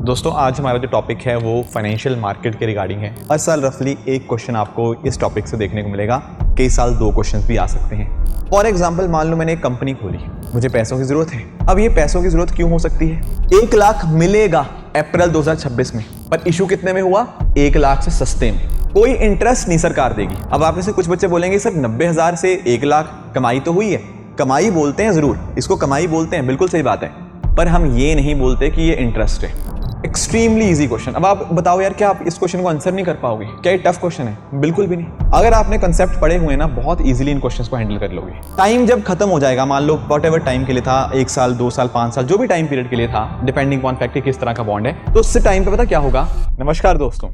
दोस्तों आज हमारा जो टॉपिक है वो फाइनेंशियल मार्केट के रिगार्डिंग है। हर साल रफली एक क्वेश्चन आपको इस टॉपिक से देखने को मिलेगा। कई साल दो क्वेश्चंस भी आ सकते हैं। फॉर एग्जांपल मान लो मैंने एक कंपनी खोली, मुझे पैसों की जरूरत है। अब ये पैसों की जरूरत क्यों हो सकती है? 1 लाख मिलेगा अप्रैल 2026 में, पर इशू कितने में हुआ? 1 लाख से सस्ते में। कोई इंटरेस्ट नहीं सरकार देगी। अब आप में से कुछ बच्चे बोलेंगे सर 90,000 से 1 लाख कमाई तो हुई है। कमाई बोलते हैं, जरूर इसको कमाई बोलते हैं, बिल्कुल सही बात है, पर हम ये नहीं बोलते कि ये इंटरेस्ट है। Extremely easy question. अब आप बताओ यार, क्या आप इस क्वेश्चन को आंसर नहीं कर पाओगे? क्या ये टफ क्वेश्चन है? बिल्कुल भी नहीं। अगर आपने कंसेप्ट पढ़े हुए ना, बहुत इजीली इन क्वेश्चंस को हैंडल कर लोगे। टाइम जब खत्म हो जाएगा, मान लो वॉट एवर टाइम के लिए था, 1 साल 2 साल 5 साल, जो भी टाइम पीरियड के लिए था, डिपेंडिंग ऑन फैक्ट किस तरह का बॉन्ड है, तो उससे टाइम पे पता क्या होगा? नमस्कार दोस्तों,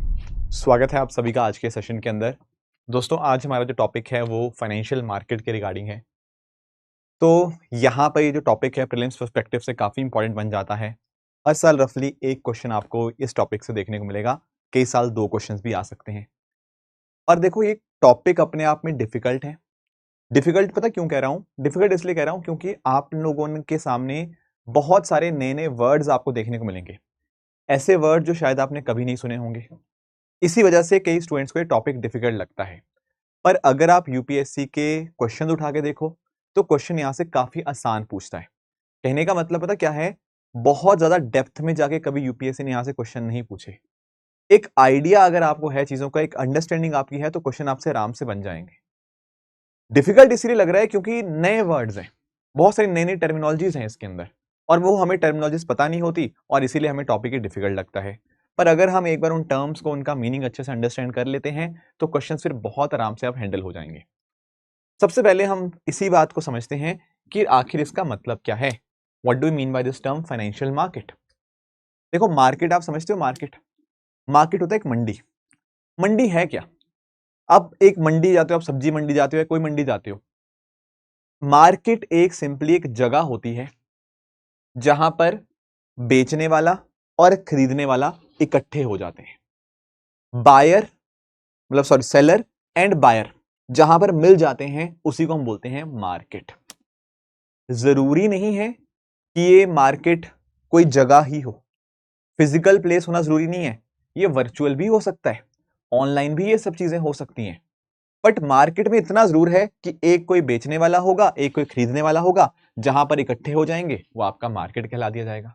स्वागत है आप सभी का आज के सेशन के अंदर। दोस्तों आज हमारा जो टॉपिक है वो फाइनेंशियल मार्केट के रिगार्डिंग है। तो यहाँ पर ये जो टॉपिक है प्रीलिम्स पर्सपेक्टिव से काफी इंपॉर्टेंट बन जाता है। हर साल रफली एक क्वेश्चन आपको इस टॉपिक से देखने को मिलेगा। कई साल दो क्वेश्चंस भी आ सकते हैं। और देखो ये टॉपिक अपने आप में डिफिकल्ट है। डिफिकल्ट पता क्यों कह रहा हूं? डिफिकल्ट इसलिए कह रहा हूं क्योंकि आप लोगों के सामने बहुत सारे नए नए वर्ड्स आपको देखने को मिलेंगे, ऐसे वर्ड जो शायद आपने कभी नहीं सुने होंगे। इसी वजह से कई स्टूडेंट्स को ये टॉपिक डिफिकल्ट लगता है। पर अगर आप यूपीएससी के क्वेश्चन उठा के देखो तो क्वेश्चन यहां से काफी आसान पूछता है। कहने का मतलब पता क्या है? बहुत ज्यादा डेप्थ में जाके कभी यूपीएससी ने यहां से क्वेश्चन नहीं पूछे। एक आइडिया अगर आपको है चीजों का, एक अंडरस्टैंडिंग आपकी है, तो क्वेश्चन आपसे आराम से बन जाएंगे। डिफिकल्ट इसलिए लग रहा है क्योंकि नए वर्ड्स हैं, बहुत सारी नई नई टर्मिनोलॉजीज हैं इसके अंदर, और वो हमें टर्मिनोलॉजीज पता नहीं होती, और इसीलिए हमें टॉपिक ही डिफिकल्ट लगता है। पर अगर हम एक बार उन टर्म्स को, उनका मीनिंग अच्छे से अंडरस्टैंड कर लेते हैं तो क्वेश्चन फिर बहुत आराम से आप हैंडल हो जाएंगे। सबसे पहले हम इसी बात को समझते हैं कि आखिर इसका मतलब क्या है। What do you mean by this term financial market? देखो मार्केट आप समझते हो, मार्केट मार्केट होता है एक मंडी। मंडी है क्या? आप एक मंडी जाते हो, आप सब्जी मंडी जाते हो या कोई मंडी जाते हो, मार्केट एक सिंपली एक जगह होती है जहां पर बेचने वाला और खरीदने वाला इकट्ठे हो जाते हैं। बायर मतलब सॉरी सेलर एंड बायर जहां पर मिल जाते हैं उसी को हम बोलते हैं मार्केट। जरूरी नहीं है कि ये मार्केट कोई जगह ही हो, फिजिकल प्लेस होना जरूरी नहीं है, ये वर्चुअल भी हो सकता है, ऑनलाइन भी ये सब चीजें हो सकती हैं। बट मार्केट में इतना जरूर है कि एक कोई बेचने वाला होगा, एक कोई खरीदने वाला होगा, जहां पर इकट्ठे हो जाएंगे वो आपका मार्केट कहला दिया जाएगा।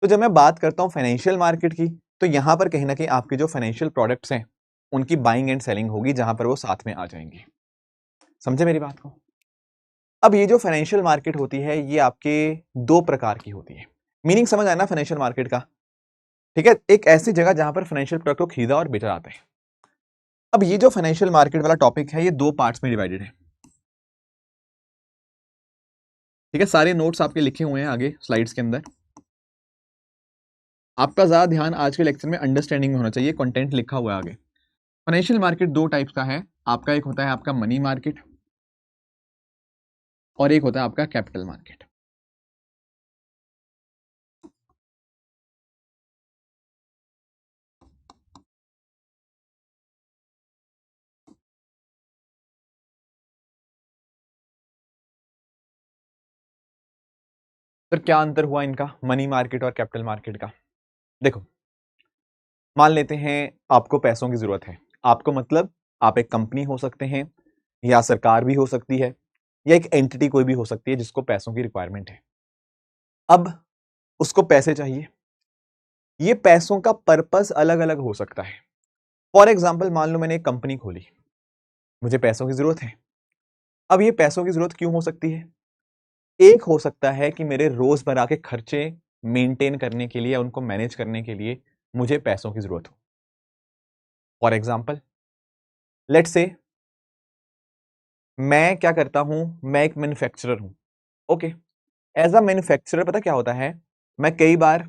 तो जब मैं बात करता हूं फाइनेंशियल मार्केट की, तो यहां पर कहीं ना कहीं आपके जो फाइनेंशियल प्रोडक्ट्स हैं उनकी बाइंग एंड सेलिंग होगी, जहां पर वो साथ में आ जाएंगे। समझे मेरी बात को? अब ये जो फाइनेंशियल मार्केट होती है ये आपके 2 प्रकार की होती है। मीनिंग समझ आया ना फाइनेंशियल मार्केट का? ठीक है, एक ऐसी जगह जहां पर फाइनेंशियल प्रोडक्ट को खरीदा और बेचा जाता है। अब ये जो फाइनेंशियल मार्केट वाला टॉपिक है ये 2 पार्ट्स में डिवाइडेड है। ठीक है, सारे नोट्स आपके लिखे हुए हैं आगे स्लाइड्स के अंदर। आपका ज्यादा ध्यान आज के लेक्चर में अंडरस्टैंडिंग में होना चाहिए, कंटेंट लिखा हुआ है आगे। फाइनेंशियल मार्केट 2 टाइप्स का है आपका, एक होता है आपका मनी मार्केट और एक होता है आपका कैपिटल मार्केट। फिर क्या अंतर हुआ इनका, मनी मार्केट और कैपिटल मार्केट का? देखो मान लेते हैं आपको पैसों की जरूरत है। आपको मतलब आप एक कंपनी हो सकते हैं, या सरकार भी हो सकती है, या एक एंटिटी कोई भी हो सकती है जिसको पैसों की रिक्वायरमेंट है। अब उसको पैसे चाहिए। ये पैसों का पर्पस अलग अलग हो सकता है। फॉर एग्जाम्पल मान लो मैंने एक कंपनी खोली, मुझे पैसों की जरूरत है। अब ये पैसों की जरूरत क्यों हो सकती है? एक हो सकता है कि मेरे रोजमर्रा के खर्चे मेंटेन करने के लिए या उनको मैनेज करने के लिए मुझे पैसों की जरूरत हो। फॉर एग्जाम्पल लेट्स से मैं क्या करता हूं, मैं एक मैन्युफैक्चरर हूं। ओके, एज अ मैन्युफैक्चरर पता क्या होता है, मैं कई बार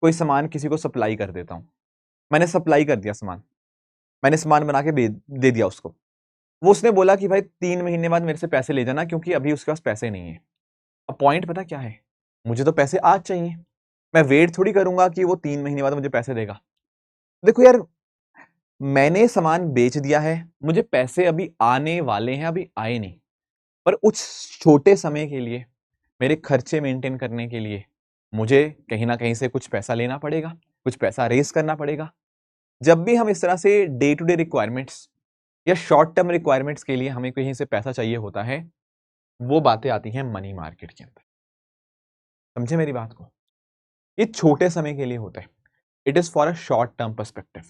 कोई सामान किसी को सप्लाई कर देता हूं। मैंने सप्लाई कर दिया सामान, मैंने सामान बना के दे दिया उसको। वो उसने बोला कि भाई 3 महीने बाद मेरे से पैसे ले जाना, क्योंकि अभी उसके पास पैसे नहीं है। अब पॉइंट पता क्या है, मुझे तो पैसे आज चाहिए। मैं वेट थोड़ी करूंगा कि वो 3 महीने बाद मुझे पैसे देगा। देखो यार, मैंने सामान बेच दिया है, मुझे पैसे अभी आने वाले हैं, अभी आए नहीं, पर उस छोटे समय के लिए मेरे खर्चे मेंटेन करने के लिए मुझे कहीं ना कहीं से कुछ पैसा लेना पड़ेगा, कुछ पैसा रेस करना पड़ेगा। जब भी हम इस तरह से डे टू डे रिक्वायरमेंट्स या शॉर्ट टर्म रिक्वायरमेंट्स के लिए हमें कहीं से पैसा चाहिए होता है, वो बातें आती हैं मनी मार्केट के अंदर। समझे मेरी बात को? ये छोटे समय के लिए होता है, it is for a short term perspective,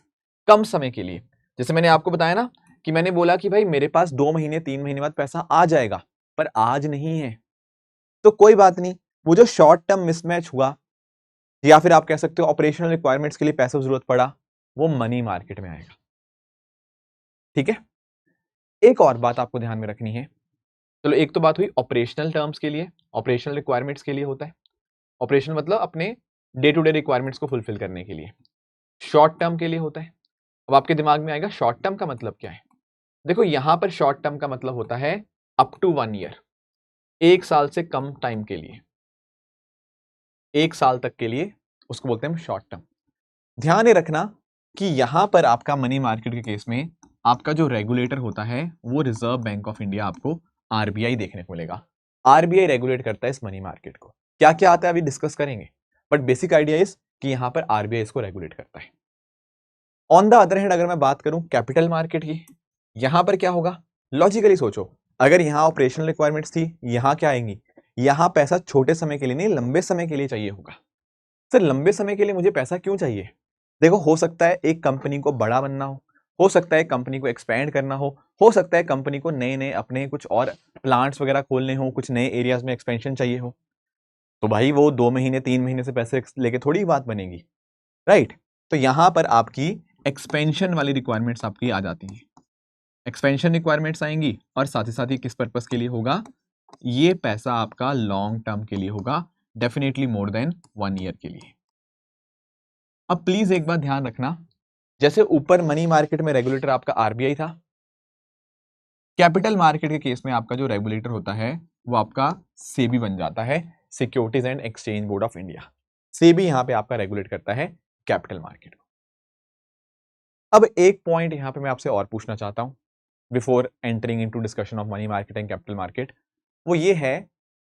कम समय के लिए। जैसे मैंने आपको बताया ना कि मैंने बोला कि भाई मेरे पास 2 महीने 3 महीने बाद पैसा आ जाएगा, पर आज नहीं है, तो कोई बात नहीं, वो जो शॉर्ट टर्म मिसमैच हुआ या फिर आप कह सकते हो ऑपरेशनल रिक्वायरमेंट्स के लिए पैसा जरूरत पड़ा, वो मनी मार्केट में आएगा। ठीक है, एक और बात आपको ध्यान में रखनी है। चलो, एक तो बात हुई ऑपरेशनल टर्म्स के लिए, ऑपरेशनल रिक्वायरमेंट्स के लिए होता है। ऑपरेशन मतलब अपने डे टू डे रिक्वायरमेंट्स को फुलफिल करने के लिए। शॉर्ट टर्म के लिए होता है। अब आपके दिमाग में आएगा शॉर्ट टर्म का मतलब क्या है। देखो, यहां पर शॉर्ट टर्म का मतलब होता है अप टू 1 ईयर, 1 साल से कम टाइम के लिए, 1 साल तक के लिए, उसको बोलते हैं हम शॉर्ट टर्म। ध्यान रखना कि यहां पर आपका मनी मार्केट के केस में आपका जो रेगुलेटर होता है वो रिजर्व बैंक ऑफ इंडिया, आपको आरबीआई देखने को मिलेगा। आरबीआई रेगुलेट करता है इस मनी मार्केट को। क्या क्या आता है अभी डिस्कस करेंगे, बट बेसिक आइडिया इज कि यहां पर आरबीआई इसको रेगुलेट करता है। ऑन द अदर हैंड अगर मैं बात करूं कैपिटल मार्केट की, यहां पर क्या होगा, लॉजिकली सोचो, अगर यहां ऑपरेशनल रिक्वायरमेंट्स थी, यहां क्या आएंगी, यहां पैसा छोटे समय के लिए नहीं, लंबे समय के लिए चाहिए होगा। सर लंबे समय के लिए मुझे पैसा क्यों चाहिए? देखो, हो सकता है एक कंपनी को बड़ा बनना हो सकता है कंपनी को एक्सपैंड करना हो सकता है कंपनी को नए नए अपने कुछ और प्लांट्स वगैरह खोलने हो, कुछ नए एरियाज में एक्सपेंशन चाहिए हो, तो भाई वो 2 महीने 3 महीने से पैसे लेके थोड़ी बात बनेगी, राइट? तो यहां पर आपकी एक्सपेंशन वाली रिक्वायरमेंट्स आपकी आ जाती हैं, एक्सपेंशन रिक्वायरमेंट्स आएंगी, और साथ ही साथ ही किस पर्पस के लिए होगा, ये पैसा आपका लॉन्ग टर्म के लिए होगा, डेफिनेटली मोर देन 1 ईयर के लिए। अब प्लीज एक बात ध्यान रखना, जैसे ऊपर मनी मार्केट में रेगुलेटर आपका आरबीआई था, कैपिटल मार्केट के केस में आपका जो रेगुलेटर होता है वो आपका सेबी बन जाता है, securities and exchange board of India. SEBI यहां पे आपका रेगुलेट करता है कैपिटल मार्केट को। अब एक पॉइंट यहां पे मैं आपसे और पूछना चाहता हूं before entering into discussion of money market and capital market, वो ये है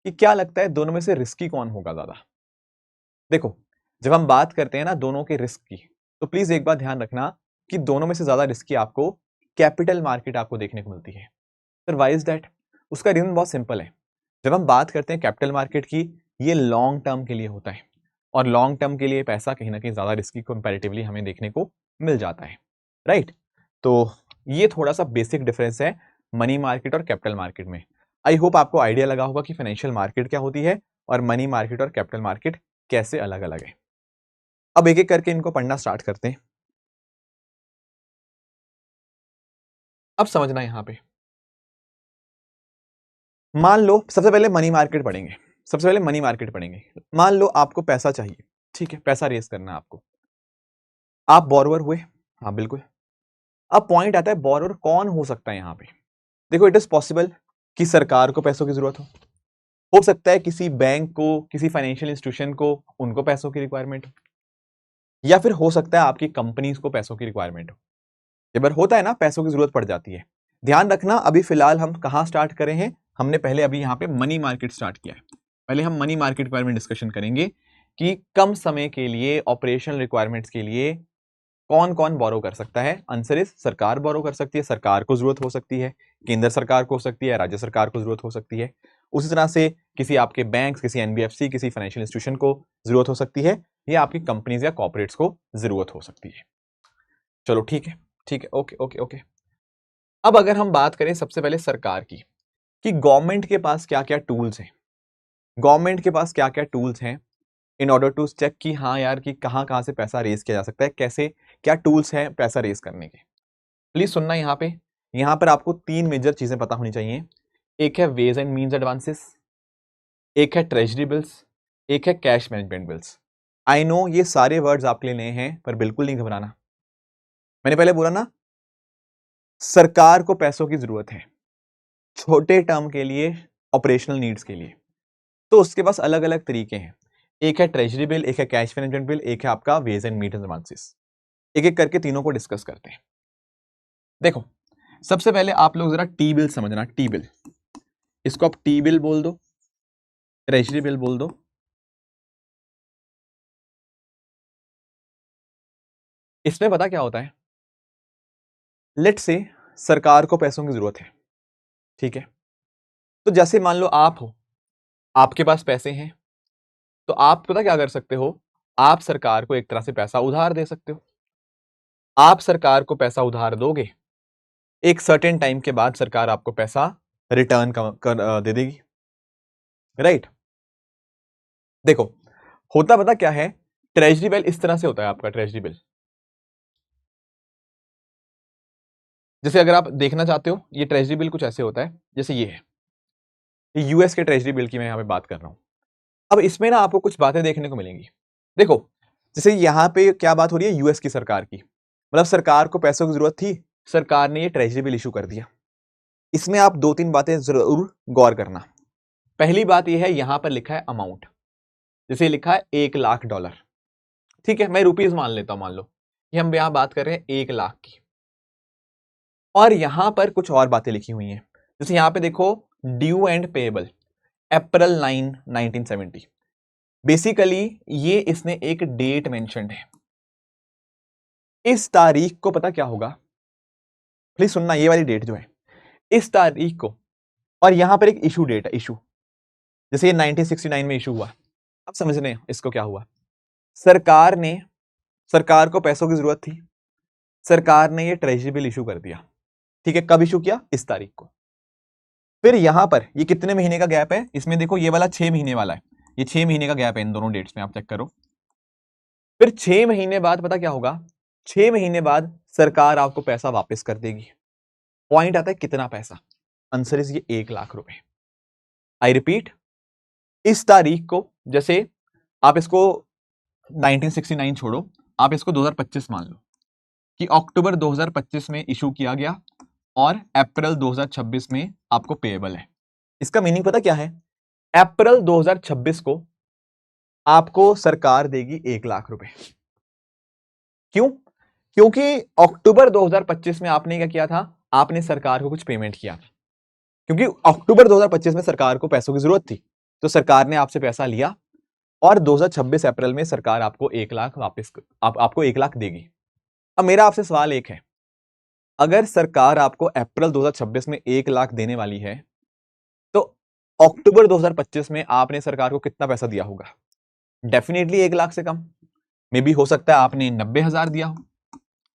कि क्या लगता है दोनों में से रिस्की कौन होगा ज्यादा? देखो, जब हम बात करते हैं ना दोनों के रिस्क की, तो प्लीज एक बात ध्यान रखना कि दोनों में से ज्यादा रिस्की आपको कैपिटल मार्केट आपको देखने को मिलती है। Sir why is that? उसका रीजन बहुत सिंपल है। जब हम बात करते हैं कैपिटल मार्केट की, ये लॉन्ग टर्म के लिए होता है, और लॉन्ग टर्म के लिए पैसा कहीं ना कहीं ज्यादा रिस्की कंपैरेटिवली हमें देखने को मिल जाता है, राइट? तो ये थोड़ा सा बेसिक डिफरेंस है मनी मार्केट और कैपिटल मार्केट में। आई होप आपको आइडिया लगा होगा कि फाइनेंशियल मार्केट क्या होती है और मनी मार्केट और कैपिटल मार्केट कैसे अलग अलग है। अब एक एक करके इनको पढ़ना स्टार्ट करते हैं। अब समझना यहां पे, मान लो सबसे पहले मनी मार्केट पढ़ेंगे, सबसे पहले मनी मार्केट पढ़ेंगे। मान लो आपको पैसा चाहिए, ठीक है, पैसा रेज करना है आपको, आप बोरोवर हुए, हाँ बिल्कुल। अब पॉइंट आता है बोरोवर कौन हो सकता है यहां पे। देखो, इट इज पॉसिबल कि सरकार को पैसों की जरूरत हो सकता है किसी बैंक को, किसी फाइनेंशियल इंस्टीट्यूशन को, उनको पैसों की रिक्वायरमेंट हो, या फिर हो सकता है आपकी कंपनीज को पैसों की रिक्वायरमेंट हो। एक बार होता है ना, पैसों की जरूरत पड़ जाती है। ध्यान रखना, अभी फिलहाल हम कहां स्टार्ट करें हैं, हमने पहले अभी यहां पे मनी मार्केट स्टार्ट किया है। पहले हम मनी मार्केट के बारे में डिस्कशन करेंगे कि कम समय के लिए ऑपरेशनल रिक्वायरमेंट्स के लिए कौन कौन बोरो कर सकता है। आंसर इज सरकार बोरो कर सकती है, सरकार को जरूरत हो सकती है, केंद्र सरकार को हो सकती है, राज्य सरकार को जरूरत हो सकती है। उसी तरह से किसी आपके बैंक, किसी एनबीएफसी, किसी फाइनेंशियल इंस्टीट्यूशन को जरूरत हो सकती है, या आपकी कंपनीज या कॉर्पोरेट्स को जरूरत हो सकती है। चलो ठीक है, ठीक है, ओके ओके ओके। अब अगर हम बात करें सबसे पहले सरकार की, कि गवर्नमेंट के पास क्या क्या टूल्स हैं, गवर्नमेंट के पास क्या क्या टूल्स हैं इन ऑर्डर टू चेक कि हाँ यार कि कहाँ कहाँ से पैसा रेज किया जा सकता है, कैसे, क्या टूल्स हैं पैसा रेज करने के। प्लीज सुनना, यहाँ पर आपको 3 मेजर चीजें पता होनी चाहिए। एक है वेज एंड मीन्स एडवांसेस, एक है ट्रेजरी बिल्स, एक है cash management bills. I know ये सारे वर्ड्स आपके लिए नए हैं, पर बिल्कुल नहीं घबराना। मैंने पहले बोला ना, सरकार को पैसों की जरूरत है छोटे टर्म के लिए, ऑपरेशनल नीड्स के लिए, तो उसके पास अलग अलग तरीके हैं। एक है ट्रेजरी बिल, एक है कैश मैनेजमेंट बिल, एक है आपका वेज एंड मीन्स एडवांसेस। एक एक करके तीनों को डिस्कस करते हैं। देखो, सबसे पहले आप लोग जरा टी बिल समझना, टी बिल, इसको आप टी बिल बोल दो, ट्रेजरी बिल बोल दो, इसमें पता क्या होता है, लेट से सरकार को पैसों की जरूरत है, ठीक है, तो जैसे मान लो आप हो, आपके पास पैसे हैं, तो आप पता क्या कर सकते हो, आप सरकार को एक तरह से पैसा उधार दे सकते हो। आप सरकार को पैसा उधार दोगे, एक सर्टेन टाइम के बाद सरकार आपको पैसा रिटर्न दे देगी, राइट। देखो होता पता क्या है, ट्रेजरी बिल इस तरह से होता है आपका ट्रेजरी बिल। जैसे अगर आप देखना चाहते हो, ये ट्रेजरी बिल कुछ ऐसे होता है, जैसे ये है, ये यूएस के ट्रेजरी बिल की मैं यहां पे बात कर रहा हूं। अब इसमें ना आपको कुछ बातें देखने को मिलेंगी। देखो जैसे यहां पे क्या बात हो रही है, यूएस की सरकार की, मतलब सरकार को पैसों की जरूरत थी, सरकार ने ये ट्रेजरी बिल इशू कर दिया। इसमें आप दो तीन बातें जरूर गौर करना। पहली बात यह है, यहां पर लिखा है अमाउंट, जैसे लिखा है $1,00,000, ठीक है, मैं रुपीज मान लेता हूं, मान लो कि हम यहां बात कर रहे हैं 1,00,000 की, और यहां पर कुछ और बातें लिखी हुई हैं। जैसे यहां पे देखो, due and payable April 9, 1970। Basically ये इसने एक डेट मेंशन्ड है, इस तारीख को पता क्या होगा, प्लीज सुनना, ये वाली डेट जो है इस तारीख को, और यहां पर एक इशू डेट है, इशू, जैसे ये 1969 में इशू हुआ। अब समझ रहे हैं इसको क्या हुआ, सरकार को पैसों की जरूरत थी, सरकार ने ये ट्रेजरी बिल इशू कर दिया, ठीक है, कब इशू किया, इस तारीख को। फिर यहां पर ये कितने महीने का गैप है, इसमें देखो ये वाला 6 महीने वाला है, ये 6 महीने का गैप है इन दोनों डेट्स में, आप चेक करो। फिर 6 महीने बाद पता क्या होगा, 6 महीने बाद सरकार आपको पैसा वापस कर देगी। पॉइंट आता है कितना पैसा, आंसर इज ये $1,00,000। आई रिपीट, इस तारीख को, जैसे आप इसको 1969 छोड़ो, आप इसको 2025 मान लो कि अक्टूबर 2025 में इशू किया गया और अप्रैल 2026 में आपको पेएबल है। इसका मीनिंग पता क्या है, अप्रैल 2026 को आपको सरकार देगी $1,00,000। क्यों, क्योंकि अक्टूबर 2025 में आपने क्या किया था, आपने सरकार को कुछ पेमेंट किया था, क्योंकि अक्टूबर 2025 में सरकार को पैसों की जरूरत थी, तो सरकार ने आपसे पैसा लिया और 2026 अप्रैल में सरकार आपको 1,00,000 वापस आपको 1,00,000 देगी। अब मेरा आपसे सवाल एक है, अगर सरकार आपको अप्रैल 2026 में 1,00,000 देने वाली है, तो अक्टूबर 2025 में आपने सरकार को कितना पैसा दिया होगा, डेफिनेटली 1,00,000 से कम, मे बी हो सकता है आपने 90,000 दिया हो,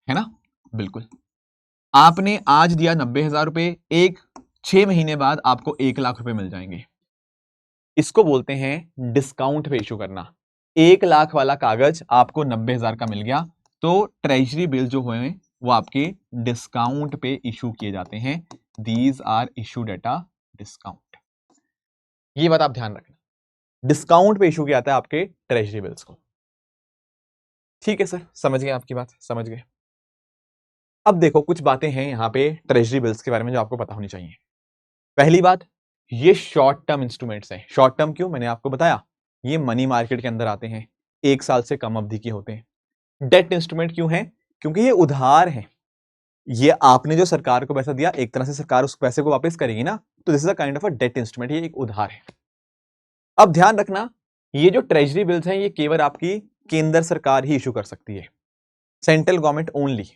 है ना, बिल्कुल। आपने आज दिया 90,000 रुपए, 6 महीने बाद आपको 1,00,000 रुपए मिल जाएंगे। इसको बोलते हैं डिस्काउंट पे इशू करना। 1,00,000 वाला कागज आपको 90,000 का मिल गया, तो ट्रेजरी बिल जो हुए वो आपके डिस्काउंट पे इशू किए जाते हैं। These are issued at a discount. ये बात आप ध्यान रखना, डिस्काउंट पे इशू किया जाता है आपके ट्रेजरी बिल्स को। ठीक है सर, समझ गए, आपकी बात समझ गए। अब देखो कुछ बातें हैं यहां पे ट्रेजरी बिल्स के बारे में जो आपको पता होनी चाहिए। पहली बात, ये शॉर्ट टर्म इंस्ट्रूमेंट्स हैं। शॉर्ट टर्म क्यों, मैंने आपको बताया, ये मनी मार्केट के अंदर आते हैं, 1 साल से कम अवधि के होते हैं। डेट इंस्ट्रूमेंट क्यों है, क्योंकि ये उधार है, ये आपने जो सरकार को पैसा दिया, एक तरह से सरकार उस पैसे को वापस करेगी ना, तो this is a kind of a debt instrument, ये एक उधार है। अब ध्यान रखना, ये जो ट्रेजरी बिल्स हैं ये केवल आपकी केंद्र सरकार ही इशू कर सकती है, central government only.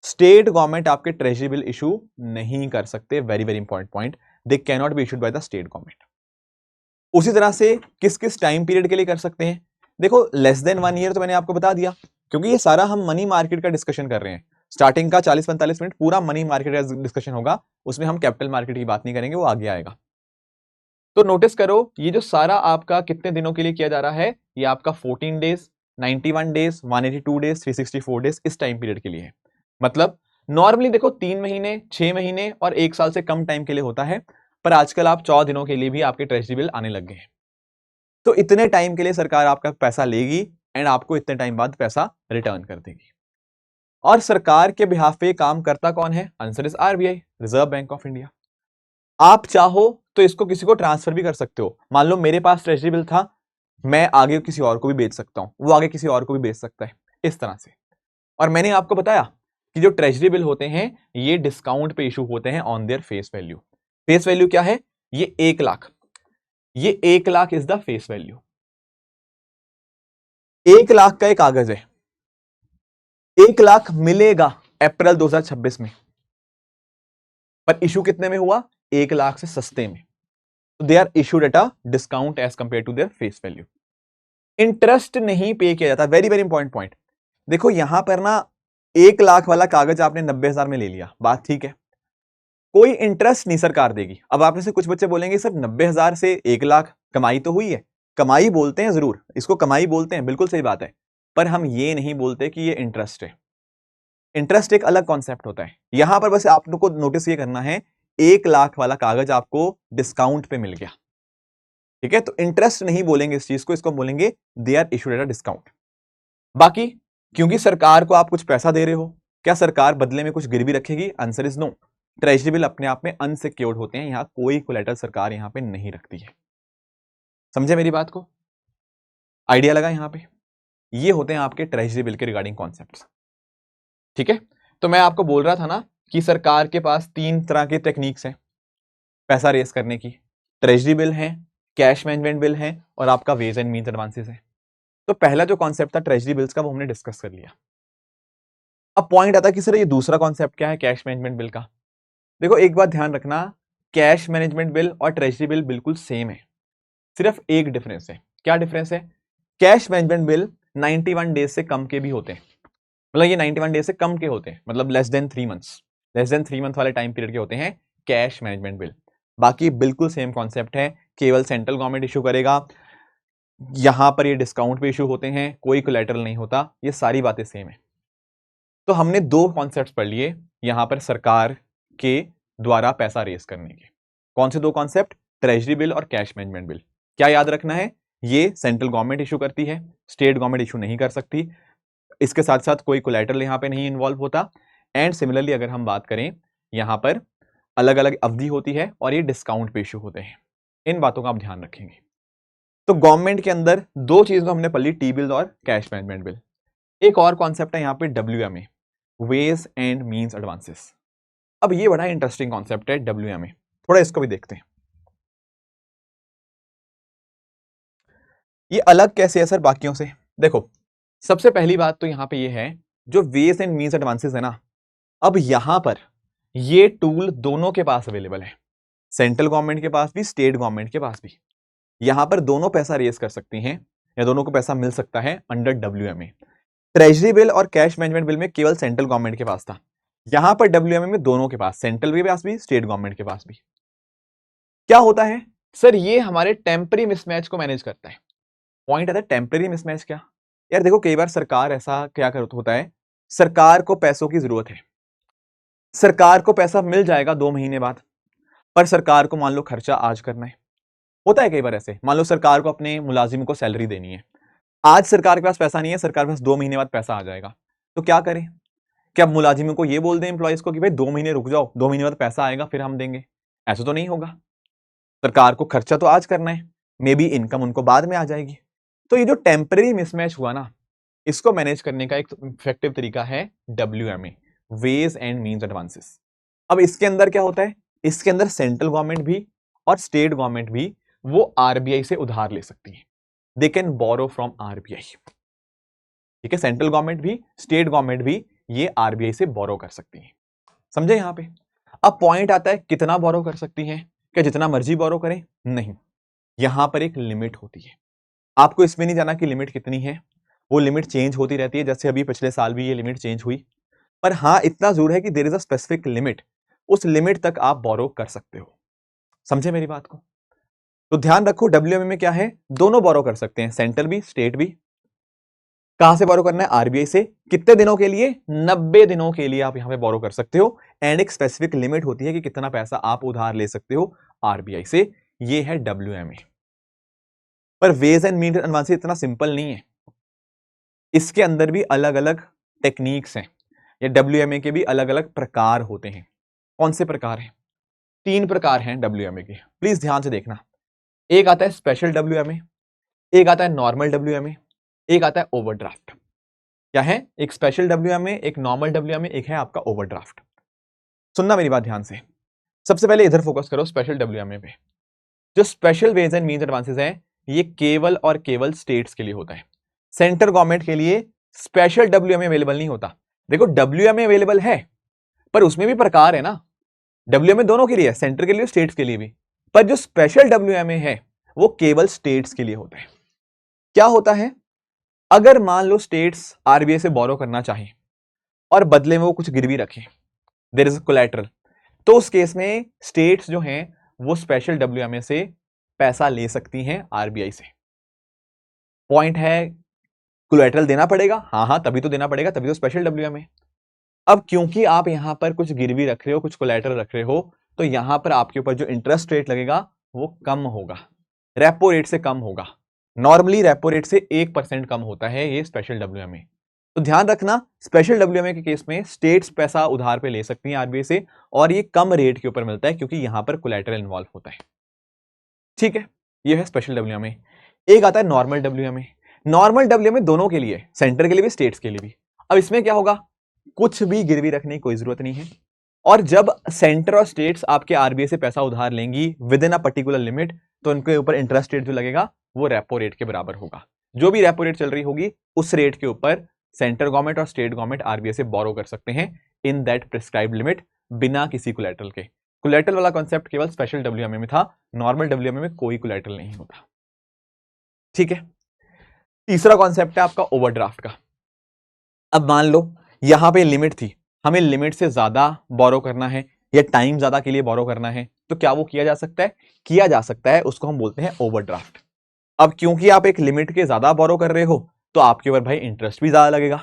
State government आपके ट्रेजरी बिल इशू नहीं कर सकते, very very important point, they can not be issued by the state government. उसी तरह से किस किस टाइम पीरियड के लिए कर सकते हैं, देखो लेस देन 1 ईयर तो मैंने आपको बता दिया, क्योंकि ये सारा हम मनी मार्केट का डिस्कशन कर रहे हैं। स्टार्टिंग का 40-45 मिनट पूरा मनी मार्केट का डिस्कशन होगा, उसमें हम कैपिटल मार्केट की बात नहीं करेंगे, वो आगे आएगा। तो नोटिस करो, ये जो सारा आपका कितने दिनों के लिए किया जा रहा है, ये आपका 14 डेज, 91 डेज, 182 डेज, 364 डेज, इस टाइम पीरियड के लिए है। मतलब नॉर्मली देखो 3 महीने, 6 महीने और 1 साल से कम टाइम के लिए होता है, पर आजकल आप 14 दिनों के लिए भी आपके ट्रेजरी बिल आने लग गए हैं। तो इतने टाइम के लिए सरकार आपका पैसा लेगी एंड आपको इतने टाइम बाद पैसा रिटर्न कर देगी। और सरकार के बिहाफ पे काम करता कौन है, answer is RBI, reserve bank of India. आप चाहो तो इसको किसी को ट्रांसफर भी कर सकते हो, मान लो मेरे पास ट्रेजरी बिल था, मैं आगे किसी और को भी बेच सकता हूं, वो आगे किसी और को भी बेच सकता है, इस तरह से। और मैंने आपको बताया कि जो ट्रेजरी बिल होते हैं ये डिस्काउंट पे इशू होते हैं on their face value. Face value क्या है, ये 1,00,000, ये 1,00,000 इज द फेस वैल्यू। 1,00,000 का एक कागज है, 1 लाख मिलेगा अप्रैल 2026 में, पर इशू कितने में हुआ? 1 लाख से सस्ते में। तो they are issued at a discount as compare to their face value. Interest नहीं पे किया जाता, वेरी वेरी इंपॉर्टेंट पॉइंट। देखो यहां पर ना 1 लाख वाला कागज आपने 90,000 में ले लिया, बात ठीक है, कोई इंटरेस्ट नहीं सरकार देगी। अब आप में से कुछ बच्चे बोलेंगे सर 90,000 से 1 लाख कमाई तो हुई है। कमाई बोलते हैं जरूर, इसको कमाई बोलते हैं, बिल्कुल सही बात है, पर हम ये नहीं बोलते कि ये इंटरेस्ट है। इंटरेस्ट एक अलग कॉन्सेप्ट होता है। यहां पर बस आप लोग को नोटिस ये करना है, 1 लाख वाला कागज आपको डिस्काउंट पे मिल गया, ठीक है, तो इंटरेस्ट नहीं बोलेंगे इस चीज को, इसको बोलेंगे they are issued at a discount. बाकी क्योंकि सरकार को आप कुछ पैसा दे रहे हो, क्या सरकार बदले में कुछ गिरवी रखेगी? Answer is no. Treasury bill अपने आप में अनसिक्योर्ड होते हैं, यहां कोई कोलैटरल सरकार यहां पे नहीं रखती है। समझे मेरी बात को? आइडिया लगा यहां पे? ये होते हैं आपके ट्रेजरी बिल के रिगार्डिंग कॉन्सेप्ट्स, ठीक है। तो मैं आपको बोल रहा था ना कि सरकार के पास 3 तरह के टेक्निक्स हैं पैसा रेस करने की। ट्रेजरी बिल है, कैश मैनेजमेंट बिल है, और आपका वेज एंड मीन्स एडवांसेस है। तो पहला जो कॉन्सेप्ट था ट्रेजरी बिल्स का, वो हमने डिस्कस कर लिया। अब पॉइंट आता है कि सर ये दूसरा कॉन्सेप्ट क्या है, कैश मैनेजमेंट बिल का। देखो एक बात ध्यान रखना, कैश मैनेजमेंट बिल और ट्रेजरी बिल बिल्कुल सेम है, सिर्फ एक डिफरेंस है। क्या डिफरेंस है? कैश मैनेजमेंट बिल 91 डेज से कम के भी होते हैं, मतलब ये 91 डेज से कम के होते हैं, मतलब less than 3 months, less than 3 month वाले टाइम पीरियड के होते हैं कैश मैनेजमेंट बिल। बाकी बिल्कुल सेम कॉन्सेप्ट है, केवल सेंट्रल गवर्नमेंट इशू करेगा, यहां पर ये डिस्काउंट पे इशू होते हैं, कोई कोलैटरल नहीं होता, ये सारी बातें सेम है। तो हमने 2 कॉन्सेप्ट्स पढ़ लिए यहां पर सरकार के द्वारा पैसा रेस करने के। कौन से 2 कॉन्सेप्ट? ट्रेजरी बिल और कैश मैनेजमेंट बिल। क्या याद रखना है? ये सेंट्रल गवर्नमेंट इशू करती है, स्टेट गवर्नमेंट इशू नहीं कर सकती, इसके साथ साथ कोई कोलैटरल यहां पे नहीं इन्वॉल्व होता। एंड सिमिलरली अगर हम बात करें, यहां पर अलग अलग अवधि होती है और ये डिस्काउंट पे इशू होते हैं। इन बातों का आप ध्यान रखेंगे। तो गवर्नमेंट के अंदर 2 चीजें हमने पढ़ ली, टी बिल और कैश मैनेजमेंट बिल। एक और कॉन्सेप्ट है यहां पे WMA, ways and means advances. अब ये बड़ा इंटरेस्टिंग कॉन्सेप्ट है WMA, थोड़ा इसको भी देखते हैं। ये अलग कैसे है सर बाकियों से? देखो सबसे पहली बात तो यहां पे ये है, जो वेज एंड मीन्स एडवांसेस है ना, अब यहां पर ये टूल दोनों के पास अवेलेबल है, सेंट्रल गवर्नमेंट के पास भी, स्टेट गवर्नमेंट के पास भी। यहां पर दोनों पैसा रेज कर सकती हैं या दोनों को पैसा मिल सकता है अंडर WMA। ट्रेजरी बिल और कैश मैनेजमेंट बिल में केवल सेंट्रल गवर्नमेंट के पास था, यहां पर WMA में दोनों के पास, सेंट्रल के पास भी, स्टेट गवर्नमेंट के पास भी। क्या होता है सर? ये हमारे टेम्पररी मिसमैच को मैनेज करता है। पॉइंट आता है टेम्पररी मिसमैच क्या? यार देखो कई बार सरकार ऐसा क्या होता है, सरकार को पैसों की जरूरत है, सरकार को पैसा मिल जाएगा 2 महीने बाद, पर सरकार को मान लो खर्चा आज करना है। होता है कई बार ऐसे, मान लो सरकार को अपने मुलाजिम को सैलरी देनी है, आज सरकार के पास पैसा नहीं है, सरकार के पास 2 महीने बाद पैसा आ जाएगा, तो क्या करें? क्या मुलाजिमों को ये बोल दें एम्प्लॉइज को कि भाई 2 महीने रुक जाओ, 2 महीने बाद पैसा आएगा फिर हम देंगे? ऐसा तो नहीं होगा, सरकार को खर्चा तो आज करना है, मे बी इनकम उनको बाद में आ जाएगी। तो ये जो टेम्पररी मिसमैच हुआ ना, इसको मैनेज करने का एक इफेक्टिव तरीका है WMA, ways and means advances. अब इसके अंदर क्या होता है? इसके अंदर सेंट्रल गवर्नमेंट भी और स्टेट गवर्नमेंट भी वो RBI से उधार ले सकती है, they can borrow from RBI, ठीक है। सेंट्रल गवर्नमेंट भी, स्टेट गवर्नमेंट भी ये RBI से बोरो कर सकती है, समझे यहां पे? अब पॉइंट आता है कितना बोरो कर सकती हैं? क्या जितना मर्जी बोरो करें? नहीं, यहां पर एक लिमिट होती है। आपको इसमें नहीं जाना कि लिमिट कितनी है, वो लिमिट चेंज होती रहती है, जैसे अभी पिछले साल भी ये लिमिट चेंज हुई, पर हां इतना जरूर है कि there is a specific limit, उस लिमिट तक आप बोरो कर सकते हो। समझे मेरी बात को? तो ध्यान रखो WMA में क्या है, दोनों बोरो कर सकते हैं, सेंट्रल भी स्टेट भी। कहां से बोरो करना है? RBI से। कितने दिनों के लिए? 90 दिनों के लिए आप यहां पे बोरो कर सकते हो, एंड एक स्पेसिफिक लिमिट होती है कि कितना पैसा आप उधार ले सकते हो RBI से, ये है WMA। पर वेज एंड मीन्स एडवांसेस इतना सिंपल नहीं है, इसके अंदर भी अलग अलग टेक्निक्स हैं, या WMA के भी अलग अलग प्रकार होते हैं। कौन से प्रकार हैं? 3 प्रकार हैं WMA के, प्लीज ध्यान से देखना। एक आता है स्पेशल WMA, एक आता है नॉर्मल WMA, एक आता है ओवरड्राफ्ट। क्या है? एक स्पेशल WMA, एक नॉर्मल WMA, एक है आपका ओवरड्राफ्ट। सुनना मेरी बात ध्यान से, सबसे पहले इधर फोकस करो स्पेशल WMA पे। जो special ways and means advances है, ये केवल और केवल स्टेट्स के लिए होता है, सेंट्रल गवर्नमेंट के लिए स्पेशल WMA अवेलेबल नहीं होता। देखो WMA अवेलेबल है, पर उसमें भी प्रकार है ना। WMA दोनों के लिए है, सेंटर के लिए, स्टेट्स के लिए भी। पर जो स्पेशल WMA है वो केवल स्टेट्स के लिए होता है। क्या होता है, अगर मान लो स्टेट्स आरबीआई से बोरो करना चाहें और बदले में वो कुछ गिरवी रखें, देयर इज कोलैटरल, तो उस केस में स्टेट्स जो हैं वो स्पेशल WMA से पैसा ले सकती हैं आरबीआई से। पॉइंट है, कोलैटरल देना पड़ेगा, हाँ तभी तो देना पड़ेगा, तभी तो स्पेशल WMA। अब क्योंकि आप यहां पर कुछ गिरवी रख रहे हो, कुछ कोलैटरल रख रहे हो, तो यहां पर आपके ऊपर जो इंटरेस्ट रेट लगेगा वो कम होगा, रेपो रेट से कम होगा। नॉर्मली रेपो रेट से 1% कम होता है ये स्पेशल WMA। तो ध्यान रखना, स्पेशल WMA के केस में स्टेट्स पैसा उधार पे ले सकती हैं आरबीआई से, और ये कम रेट के ऊपर मिलता है क्योंकि यहां पर कोलैटरल इन्वॉल्व होता है। ठीक है, ये है स्पेशल WMA। एक आता है नॉर्मल WMA। नॉर्मल WMA दोनों के लिए, सेंटर के लिए भी, स्टेट्स के लिए भी। अब इसमें क्या होगा, कुछ भी गिरवी रखने की कोई जरूरत नहीं है, और जब सेंटर और स्टेट्स आपके आरबीआई से पैसा उधार लेंगी with in a particular limit, तो उनके ऊपर इंटरेस्ट रेट जो लगेगा वो रेपो रेट के बराबर होगा। जो भी रेपो रेट चल रही होगी उस रेट के ऊपर सेंट्रल गवर्नमेंट और स्टेट गवर्नमेंट आरबीआई से बोरो कर सकते हैं इन दैट प्रिस्क्राइब्ड लिमिट, बिना किसी कोलैटरल के। कोलैटरल वाला कॉन्सेप्ट केवल स्पेशल WMA में था, नॉर्मल WMA में कोई कोलैटरल नहीं होता। ठीक है, तीसरा कॉन्सेप्ट है आपका ओवरड्राफ्ट का। अब मान लो यहां पे लिमिट थी, हमें लिमिट से ज्यादा बोरो करना है या टाइम ज्यादा के लिए बोरो करना है, तो क्या वो किया जा सकता है? किया जा सकता है, उसको हम बोलते हैं ओवरड्राफ्ट। अब क्योंकि आप एक लिमिट के ज्यादा बोरो कर रहे हो तो आपके ऊपर भाई इंटरेस्ट भी ज्यादा लगेगा,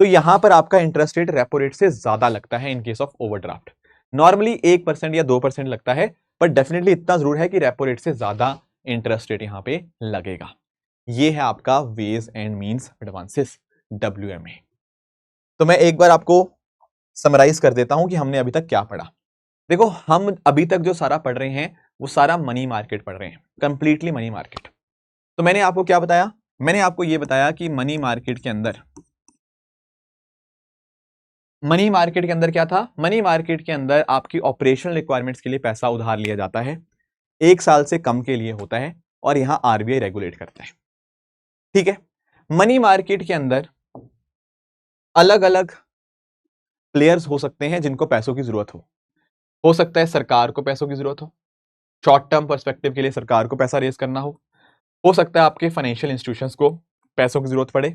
तो यहां पर आपका इंटरेस्ट रेट रेपो रेट से ज्यादा लगता है in case of overdraft. Normally 1% या 2% लगता है, पर डेफिनेटली इतना जरूर है कि रेपो रेट से ज्यादा इंटरेस्ट रेट यहां पे लगेगा। ये है आपका ways and means advances WMA। तो मैं एक बार आपको समराइज कर देता हूं कि हमने अभी तक क्या पढ़ा। देखो, हम अभी तक जो सारा पढ़ रहे हैं वो सारा मनी मार्केट पढ़ रहे हैं, कंप्लीटली मनी मार्केट। तो मैंने आपको क्या बताया? मैंने आपको यह बताया कि मनी मार्केट के अंदर क्या था? मनी मार्केट के अंदर आपकी ऑपरेशनल रिक्वायरमेंट्स के लिए पैसा उधार लिया जाता है, 1 साल से कम के लिए होता है, और यहां आरबीआई रेगुलेट करता है। ठीक है, मनी मार्केट के अंदर अलग अलग प्लेयर्स हो सकते हैं जिनको पैसों की जरूरत हो सकता है सरकार को पैसों की जरूरत हो, शॉर्ट टर्म पर्सपेक्टिव के लिए सरकार को पैसा रेज करना हो सकता है आपके फाइनेंशियल इंस्टीट्यूशंस को पैसों की जरूरत पड़े,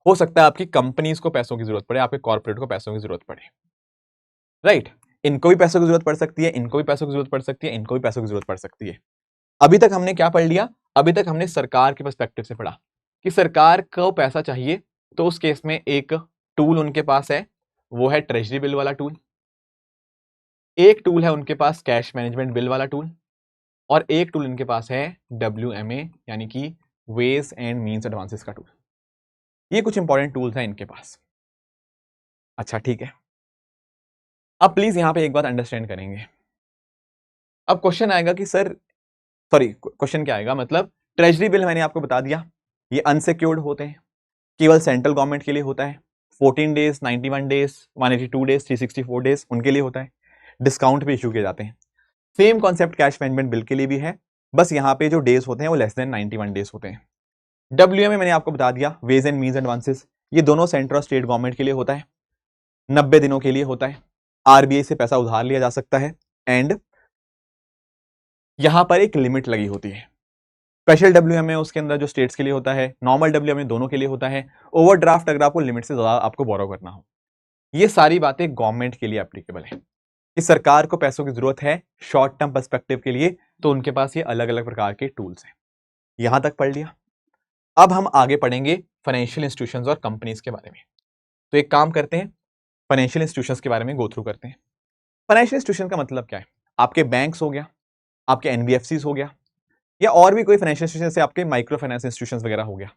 हो सकता है आपकी कंपनीज को पैसों की जरूरत पड़े, आपके कॉर्पोरेट को पैसों की जरूरत पड़े। राइट, इनको भी पैसों की जरूरत पड़ सकती है, इनको भी पैसों की जरूरत पड़ सकती है, इनको भी पैसों की जरूरत पड़ सकती है। अभी तक हमने क्या पढ़ लिया? अभी तक हमने सरकार के पर्सपेक्टिव से पढ़ा कि सरकार को पैसा चाहिए, तो उस केस में एक टूल उनके पास है, वो है ट्रेजरी बिल वाला टूल। एक टूल है उनके पास कैश मैनेजमेंट बिल वाला टूल, और एक टूल इनके पास है WMA यानी कि वेज एंड मींस एडवांसेस का टूल। ये कुछ इंपॉर्टेंट टूल्स हैं इनके पास। अच्छा ठीक है, अब प्लीज यहां पे एक बात अंडरस्टैंड करेंगे। अब क्वेश्चन आएगा कि सर, सॉरी क्वेश्चन क्या आएगा, मतलब ट्रेजरी बिल मैंने आपको बता दिया ये अनसिक्योर्ड होते हैं, केवल सेंट्रल गवर्नमेंट के लिए होता है, 14 डेज, 91 डेज, 182 डेज, 364 डेज उनके लिए होता है, डिस्काउंट पे इशू किए जाते हैं। Same concept cash management bill के लिए भी है, बस यहाँ पे जो डेज होते हैं वो लेस देन 91 डेज होते हैं। WMA मैंने आपको बता दिया, वेज एंड मींस एडवांसेस, ये दोनों सेंट्रल और स्टेट गवर्नमेंट के लिए होता है, 90 दिनों के लिए होता है, आरबीआई से पैसा उधार लिया जा सकता है, एंड यहां पर एक लिमिट लगी होती है। स्पेशल WMA उसके अंदर जो स्टेट्स के लिए होता है, नॉर्मल WMA दोनों के लिए होता है, ओवरड्राफ्ट अगर आपको लिमिट से ज्यादा आपको बोरो करना हो। ये सारी बातें गवर्नमेंट के लिए एप्लीकेबल है कि सरकार को पैसों की जरूरत है शॉर्ट टर्म पर्सपेक्टिव के लिए, तो उनके पास ये अलग अलग प्रकार के टूल्स हैं। यहां तक पढ़ लिया। अब हम आगे पढ़ेंगे फाइनेंशियल इंस्टीट्यूशंस और कंपनीज के बारे में। तो एक काम करते हैं, फाइनेंशियल इंस्टीट्यूशंस के बारे में गो थ्रू करते हैं। फाइनेंशियल इंस्टीट्यूशन का मतलब क्या है? आपके बैंक्स हो गया, आपके NBFCs हो गया, या और भी कोई फाइनेंशियल इंस्टीट्यूशन जैसे आपके माइक्रो फाइनेंस इंस्टीट्यूशंस वगैरह हो गया,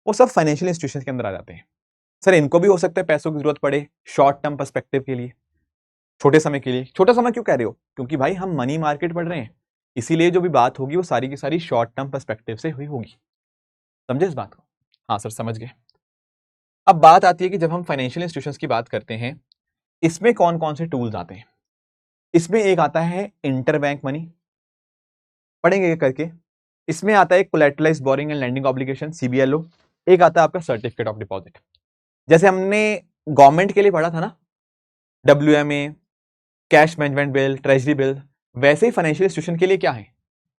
वो सब फाइनेंशियल इंस्टीट्यूशंस के अंदर आ जाते हैं। सर इनको भी हो सकता है पैसों की जरूरत पड़े शॉर्ट टर्म पर्सपेक्टिव के लिए, छोटे समय के लिए। छोटा समय क्यों कह रहे हो? क्योंकि भाई हम मनी मार्केट पढ़ रहे हैं, इसीलिए जो भी बात होगी वो सारी की सारी शॉर्ट टर्म पर्सपेक्टिव से हुई होगी। समझे इस बात को? हाँ सर समझ गए। अब बात आती है कि जब हम फाइनेंशियल इंस्टीट्यूशंस की बात करते हैं, इसमें कौन कौन से टूल्स आते हैं। इसमें एक आता है इंटरबैंक मनी, पढ़ेंगे करके। इसमें आता है collateralised borrowing and lending obligation CBLO। एक आता है आपका सर्टिफिकेट ऑफ डिपॉजिट। जैसे हमने गवर्नमेंट के लिए पढ़ा था ना, WMA, cash management bill, treasury bill, वैसे ही फाइनेंशियल इंस्टीट्यूशन के लिए क्या है,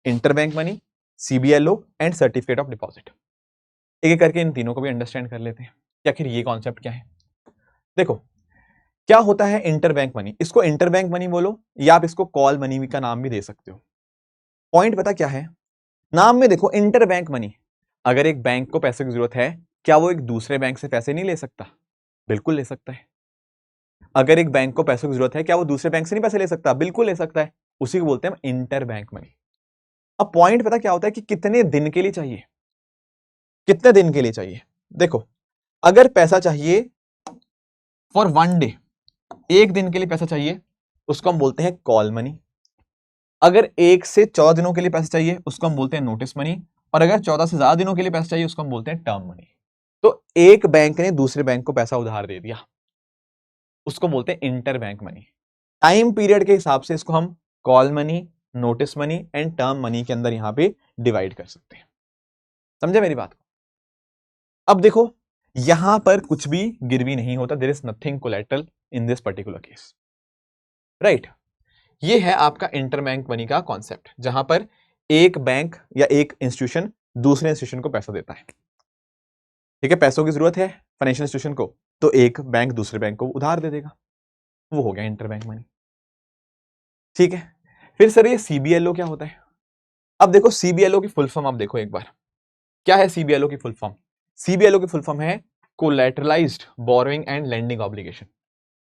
interbank money, CBLO and certificate of deposit. एक एक करके इन तीनों को भी अंडरस्टैंड कर लेते हैं कि आखिर ये कॉन्सेप्ट क्या है। देखो क्या होता है इंटरबैंक मनी, इसको इंटरबैंक मनी बोलो या आप इसको कॉल मनी का नाम भी दे सकते हो। पॉइंट पता क्या है, नाम में देखो इंटरबैंक मनी, अगर एक बैंक को पैसे की जरूरत है, क्या वो एक दूसरे बैंक से पैसे नहीं ले सकता? बिल्कुल ले सकता है। अगर एक बैंक को पैसों की जरूरत है, क्या वो दूसरे बैंक से नहीं पैसे ले सकता? बिल्कुल ले सकता है। उसी को बोलते हैं इंटरबैंक मनी। अब पॉइंट पता क्या होता है कि कितने दिन के लिए चाहिए, कितने दिन के लिए चाहिए। देखो अगर पैसा चाहिए फॉर 1 डे, एक दिन के लिए पैसा चाहिए, उसको हम बोलते हैं कॉल मनी। अगर 1 से 14 दिनों के लिए पैसा चाहिए, उसको हम बोलते हैं नोटिस मनी। और अगर 14 से ज्यादा दिनों के लिए पैसा चाहिए, उसको हम बोलते हैं टर्म मनी। तो एक बैंक ने दूसरे बैंक को पैसा उधार दे दिया, उसको बोलते हैं इंटरबैंक मनी। टाइम पीरियड के हिसाब से इसको हम call money, notice money and term money के अंदर यहां पे डिवाइड कर सकते हैं। समझे मेरी बात को? अब देखो यहां पर कुछ भी गिरवी नहीं होता, there is nothing collateral in this particular case, right. ये है आपका इंटरबैंक मनी का कॉन्सेप्ट, जहां पर एक बैंक या एक इंस्टीट्यूशन दूसरे इंस्टीट्यूशन को पैसा देता है। ठीक है, पैसों की जरूरत है फाइनेंशियल इंस्टीट्यूशन को, तो एक बैंक दूसरे बैंक को उधार दे देगा, वो हो गया इंटरबैंक मनी। ठीक है, फिर सर ये CBLO क्या होता है? अब देखो CBLO की फुल फॉर्म आप देखो एक बार, क्या है CBLO की फुल फॉर्म? CBLO की फुल फॉर्म है collateralised borrowing and lending obligation.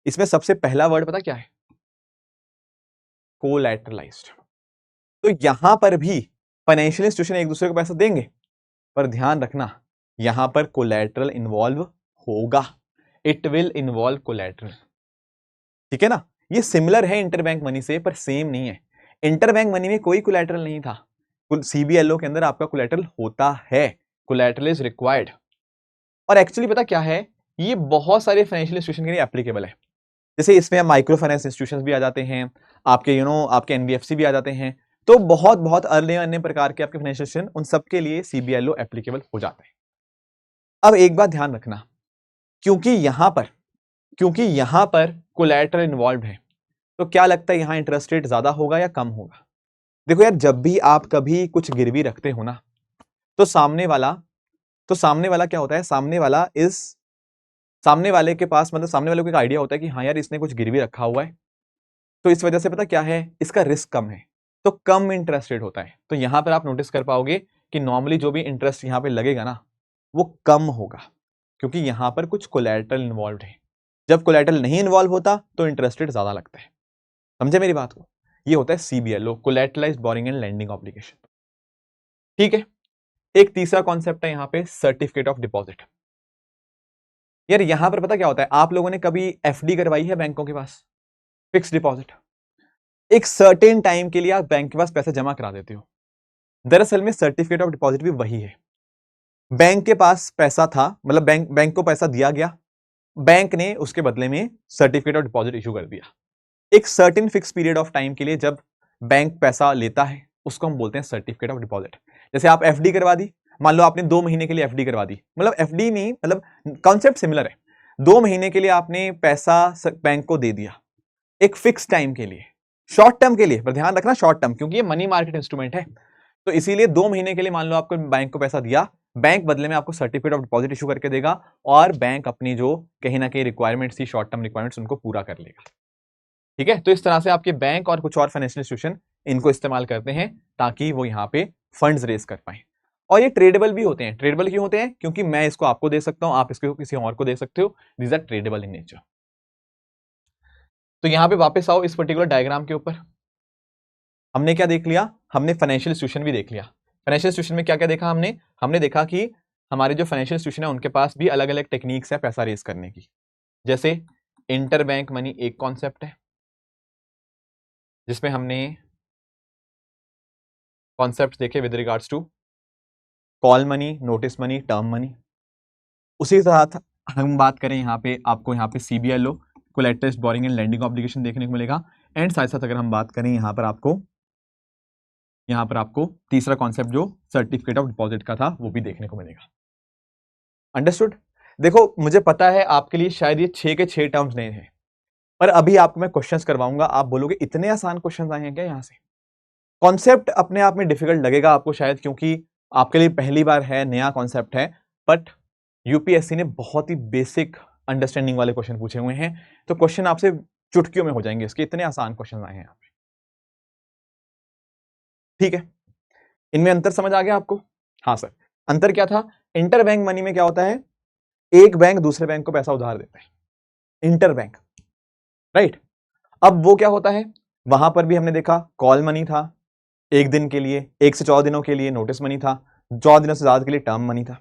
इसमें सबसे पहला वर्ड पता क्या है? कोलैटरलाइज्ड। तो यहां पर भी फाइनेंशियल इंस्टीट्यूशन एक दूसरे को पैसा देंगे, पर ध्यान रखना यहां पर कोलैटरल इन्वॉल्व होगा, इट विल इन्वॉल्व कोलैटरल। ठीक है ना, ये सिमिलर है इंटरबैंक मनी से पर सेम नहीं है। इंटरबैंक मनी में कोई कोलैटरल नहीं था, CBLO के अंदर आपका कोलैटरल होता है, कोलैटरल इज रिक्वायर्ड। और एक्चुअली पता क्या है, ये बहुत सारे फाइनेंशियल इंस्टीट्यूशन के लिए एप्लीकेबल है। जैसे इसमें माइक्रो फाइनेंस इंस्टीट्यूशंस भी आ जाते हैं, आपके आपके NBFC भी आ जाते हैं, तो बहुत बहुत अन्य अन्य प्रकार के आपके फाइनेंशियल इंस्टीट्यूशन, उन सबके लिए CBLO एप्लीकेबल हो जाता है। अब एक बात ध्यान रखना, क्योंकि यहां पर कोलैटरल इन्वॉल्व है, तो क्या लगता है यहां इंटरेस्ट रेट ज्यादा होगा या कम होगा? देखो यार, जब भी आप कभी कुछ गिरवी रखते हो ना, तो सामने वाला क्या होता है, सामने वाले के पास, मतलब सामने वाले को एक आइडिया होता है कि हाँ यार इसने कुछ गिरवी रखा हुआ है, तो इस वजह से पता क्या है, इसका रिस्क कम है, तो कम इंटरेस्ट रेट होता है। तो यहां पर आप नोटिस कर पाओगे कि नॉर्मली जो भी इंटरेस्ट यहां पे लगेगा ना, वो कम होगा, क्योंकि यहां पर कुछ कोलैटरल इन्वॉल्व है। जब कोलैटरल नहीं इन्वॉल्व होता तो इंटरेस्ट रेट ज्यादा लगता है। समझे मेरी बात को? ये होता है CBLO, collateralized borrowing and lending obligation. ठीक है, एक तीसरा कॉन्सेप्ट है यहां पे सर्टिफिकेट ऑफ डिपॉजिट। यार यहां पर पता क्या होता है, आप लोगों ने कभी FD करवाई है बैंकों के पास, फिक्स डिपॉजिट? एक सर्टेन टाइम के लिए आप बैंक के पास पैसा जमा करा देते हो। दरअसल में सर्टिफिकेट ऑफ डिपॉजिट भी वही है। बैंक के पास पैसा था, मतलब बैंक को पैसा दिया गया, बैंक ने उसके बदले में सर्टिफिकेट ऑफ डिपॉजिट इशू कर दिया। एक certain fix period of time के लिए जब बैंक पैसा लेता है, उसको हम बोलते हैं सर्टिफिकेट ऑफ डिपॉजिट। जैसे आप FD करवा दी, मान लो आपने 2 महीने के लिए FD करवा दी, मतलब FD नहीं, मतलब कॉन्सेप्ट सिमिलर है। 2 महीने के लिए आपने पैसा बैंक को दे दिया, एक फिक्स टाइम के लिए, शॉर्ट टर्म के लिए, पर ध्यान रखना शॉर्ट टर्म, क्योंकि ये मनी मार्केट इंस्ट्रूमेंट है, तो इसीलिए 2 महीने के लिए मान लो आपको बैंक को पैसा दिया, बैंक बदले में आपको सर्टिफिकेट ऑफ डिपॉजिट इशू करके देगा, और बैंक अपनी जो कहीं ना कहीं रिक्वायरमेंट्स थी, शॉर्ट टर्म रिक्वायरमेंट्स, उनको पूरा कर लेगा। ठीक है, तो इस तरह से आपके बैंक और कुछ और फाइनेंशियल इंस्टीट्यूशन इनको इस्तेमाल करते हैं ताकि वो यहाँ पे फंड्स रेज कर पाए। और ये ट्रेडेबल भी होते हैं। ट्रेडेबल क्यों होते हैं? क्योंकि मैं इसको आपको दे सकता हूं, आप इसको किसी और को दे सकते हो, these are tradable in nature. तो यहां पे वापस आओ इस पर्टिकुलर डायग्राम के ऊपर, हमने क्या देख लिया, हमने फाइनेंशियल इंस्टीट्यूशन भी देख लिया। फाइनेंशियल इंस्टीट्यूशन में क्या क्या देखा हमने देखा कि हमारे जो फाइनेंशियल इंस्टीट्यूशन है उनके पास भी अलग अलग टेक्निक्स है पैसा रेज करने की। जैसे इंटरबैंक मनी एक कॉन्सेप्ट है, जिसमें हमने कॉन्सेप्ट देखे with regards to call money, notice money, term money. उसी तरह हम बात करें यहाँ पे, आपको यहाँ पे CBLO, collateralized borrowing and lending obligation देखने को मिलेगा। एंड साथ साथ अगर हम बात करें यहाँ पर आपको तीसरा कॉन्सेप्ट जो सर्टिफिकेट ऑफ डिपॉजिट का था, वो भी देखने को मिलेगा। अंडरस्टूड? देखो मुझे पता है आपके लिए शायद ये 6 के 6 टर्म्स नए हैं, पर अभी आपको मैं क्वेश्चंस करवाऊंगा, आप बोलोगे इतने आसान क्वेश्चंस आए हैं क्या यहां से। कॉन्सेप्ट अपने आप में डिफिकल्ट लगेगा आपको शायद, क्योंकि आपके लिए पहली बार है, नया कॉन्सेप्ट है, बट यूपीएससी ने बहुत ही बेसिक अंडरस्टैंडिंग वाले क्वेश्चन पूछे हुए हैं, तो क्वेश्चन आपसे चुटकियों में हो जाएंगे इसके, इतने आसान क्वेश्चन आए हैं यहाँ पे। ठीक है, इनमें अंतर समझ आ गया आपको? हाँ सर, अंतर क्या था? इंटर बैंक मनी में क्या होता है, एक बैंक दूसरे बैंक को पैसा उधार देता है, इंटर बैंक, राइट। अब वो क्या होता है, वहां पर भी हमने देखा कॉल मनी था, एक दिन के लिए, 1 से 14 दिनों के लिए नोटिस मनी था, 14 दिनों से ज्यादा के लिए टर्म मनी था।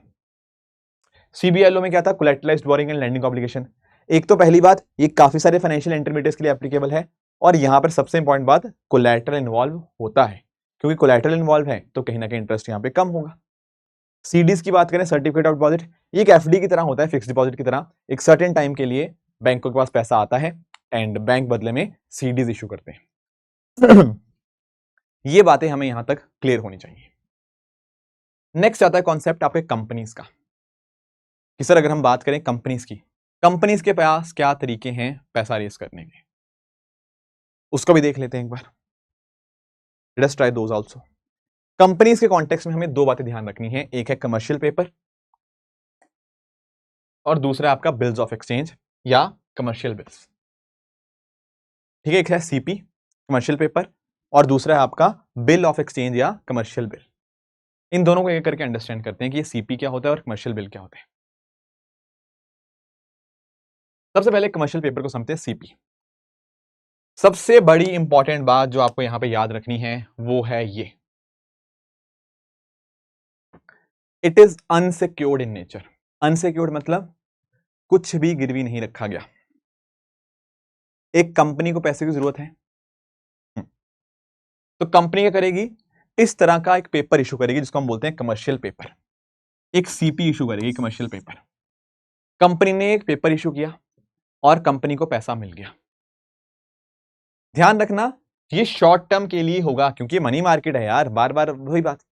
सीबीएलओ में क्या था, collateralised borrowing and lending obligation. एक तो पहली बात, ये काफी सारे फाइनेंशियल इंटरमीडिएट्स के लिए एप्लीकेबल है, और यहां पर सबसे इंपॉर्टेंट बात, कोलैटरल इन्वॉल्व होता है, क्योंकि कोलैटरल इन्वॉल्व है तो कहीं ना कहीं इंटरेस्ट यहां पे कम होगा। सीडीज की बात करें, सर्टिफिकेट ऑफ डिपॉजिट, ये एक एफडी की तरह होता है, फिक्स डिपॉजिट की तरह, एक सर्टेन टाइम के लिए बैंकों के पास पैसा आता है एंड बैंक बदले में सीडीज इशू करते हैं। ये बातें हमें यहां तक क्लियर होनी चाहिए। नेक्स्ट आता है कॉन्सेप्ट आपके कंपनीज का, कि सर अगर हम बात करें कंपनीज की, कंपनीज के पास क्या तरीके हैं पैसा रेस करने के, उसको भी देख लेते हैं एक बार। Let's try those also. Companies के कॉन्टेक्स्ट में हमें दो बातें ध्यान रखनी है, एक है कमर्शियल पेपर और दूसरा आपका बिल्स ऑफ एक्सचेंज या कमर्शियल बिल्स। ठीक है, एक है सीपी कमर्शियल पेपर और दूसरा है आपका बिल ऑफ एक्सचेंज या कमर्शियल बिल। इन दोनों को एक करके अंडरस्टैंड करते हैं कि ये सीपी क्या होता है और कमर्शियल बिल क्या होता है। सबसे पहले कमर्शियल पेपर को समझते हैं, सीपी। सबसे बड़ी इंपॉर्टेंट बात जो आपको यहां पे याद रखनी है वो है ये, it is unsecured in nature. Unsecured मतलब कुछ भी गिरवी नहीं रखा गया। एक कंपनी को पैसे की जरूरत है, तो कंपनी क्या करेगी, इस तरह का एक पेपर इशू करेगी जिसको हम बोलते हैं कमर्शियल पेपर। एक सीपी इशू करेगी, कमर्शियल पेपर। कंपनी ने एक पेपर इशू किया और कंपनी को पैसा मिल गया। ध्यान रखना ये शॉर्ट टर्म के लिए होगा, क्योंकि मनी मार्केट है यार, बार बार वही बात।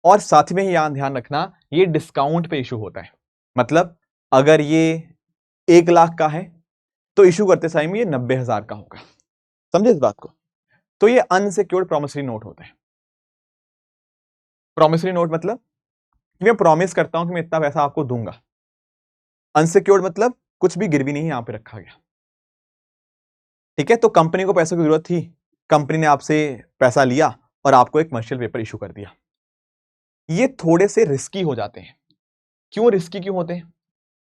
और साथ में ही यहां ध्यान रखना ये डिस्काउंट पे इशू होता है, मतलब अगर ये 1 लाख का है तो इशू करते समय में ये 90,000 का होगा। समझे इस बात को? तो ये अनसिक्योर्ड प्रॉमिसरी नोट होता है। प्रॉमिसरी नोट मतलब कि मैं प्रॉमिस करता हूं कि मैं इतना पैसा आपको दूंगा। अनसिक्योर्ड मतलब कुछ भी गिरवी नहीं यहां पे रखा गया। ठीक है, तो कंपनी को पैसों की जरूरत थी, कंपनी ने आपसे पैसा लिया और आपको एक कमर्शियल पेपर इशू कर दिया। ये थोड़े से रिस्की हो जाते हैं। क्यों रिस्की क्यों होते हैं?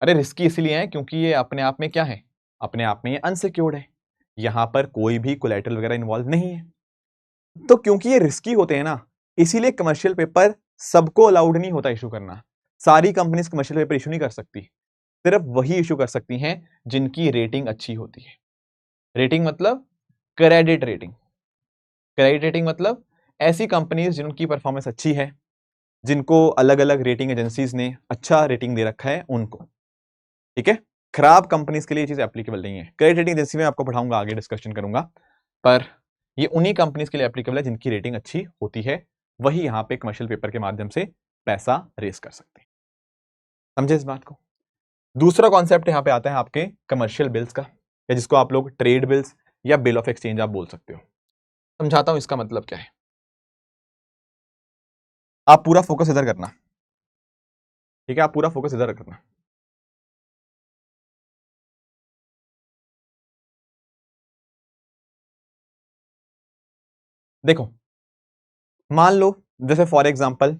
अरे रिस्की इसलिए है क्योंकि ये अपने आप में क्या है, अपने आप में ये अनसिक्योर्ड है, यहां पर कोई भी कोलैटरल वगैरह इन्वॉल्व नहीं है। तो क्योंकि ये रिस्की होते हैं ना, इसीलिए कमर्शियल पेपर सबको अलाउड नहीं होता इशू करना। सारी कंपनीज कमर्शियल पेपर इशू नहीं कर सकती, सिर्फ वही इशू कर सकती हैं जिनकी रेटिंग अच्छी होती है। रेटिंग मतलब क्रेडिट रेटिंग। क्रेडिट रेटिंग मतलब ऐसी कंपनीज जिनकी परफॉर्मेंस अच्छी है, जिनको अलग अलग रेटिंग एजेंसीज ने अच्छा रेटिंग दे रखा है उनको। ठीक है, खराब कंपनीज के लिए ये चीज एप्लीकेबल नहीं है। क्रेडिट रेटिंग एजेंसी में आपको पढ़ाऊंगा, आगे डिस्कशन करूंगा, पर ये उन्हीं कंपनीज के लिए एप्लीकेबल है जिनकी रेटिंग अच्छी होती है, वही यहां पे कमर्शियल पेपर के माध्यम से पैसा रेस कर सकते हैं। समझे इस बात को? दूसरा कॉन्सेप्ट यहां पे आता है आपके कमर्शियल बिल्स का, या जिसको आप लोग ट्रेड बिल्स या बिल ऑफ एक्सचेंज आप बोल सकते हो। समझाता हूं इसका मतलब क्या है। आप पूरा फोकस इधर करना, ठीक है, आप पूरा फोकस इधर करना। देखो मान लो, जैसे फॉर एग्जांपल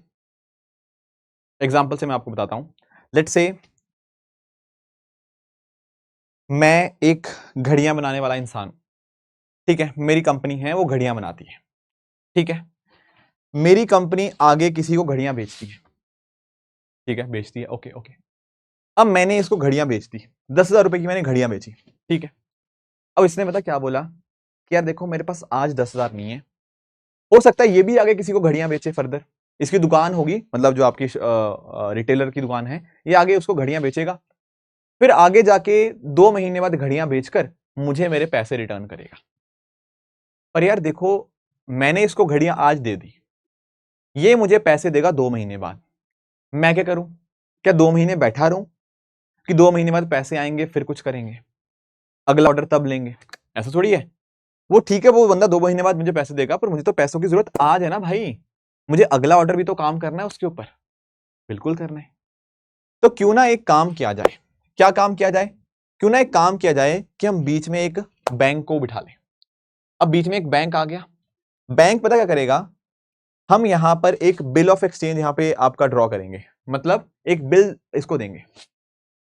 से मैं आपको बताता हूं, लेट्स से मैं एक घड़ियां बनाने वाला इंसान, ठीक है, मेरी कंपनी है वो घड़ियां बनाती है। ठीक है, मेरी कंपनी आगे किसी को घड़ियां बेचती है, ठीक है, बेचती है, ओके ओके। अब मैंने इसको घड़ियां बेच दी, 10,000 रुपए की मैंने घड़ियां बेची, ठीक है। अब इसने पता क्या बोला कि यार देखो मेरे पास आज 10,000 नहीं है, हो सकता है ये भी आगे किसी को घड़ियां बेचे फर्दर, इसकी दुकान होगी, मतलब जो आपकी रिटेलर की दुकान है, ये आगे उसको घड़ियां बेचेगा, फिर आगे जाके 2 महीने बाद घड़ियां बेचकर मुझे मेरे पैसे रिटर्न करेगा। पर यार देखो मैंने इसको घड़ियां आज दे दी, ये मुझे पैसे देगा 2 महीने बाद, मैं क्या करूं? क्या 2 महीने बैठा रहूं कि 2 महीने बाद पैसे आएंगे फिर कुछ करेंगे, अगला ऑर्डर तब लेंगे, ऐसा थोड़ी है। वो ठीक है, वो बंदा 2 महीने बाद मुझे पैसे देगा, पर मुझे तो पैसों की जरूरत आज है ना भाई, मुझे अगला ऑर्डर भी तो काम करना है उसके ऊपर, बिल्कुल करना है। तो क्यों ना एक काम किया जाए, क्या काम किया जाए, क्यों ना एक काम किया जाए कि हम बीच में एक बैंक को बिठा लें। अब बीच में एक बैंक आ गया, बैंक पता क्या करेगा, हम यहां पर एक बिल ऑफ एक्सचेंज यहां पे आपका ड्रॉ करेंगे, मतलब एक बिल इसको देंगे।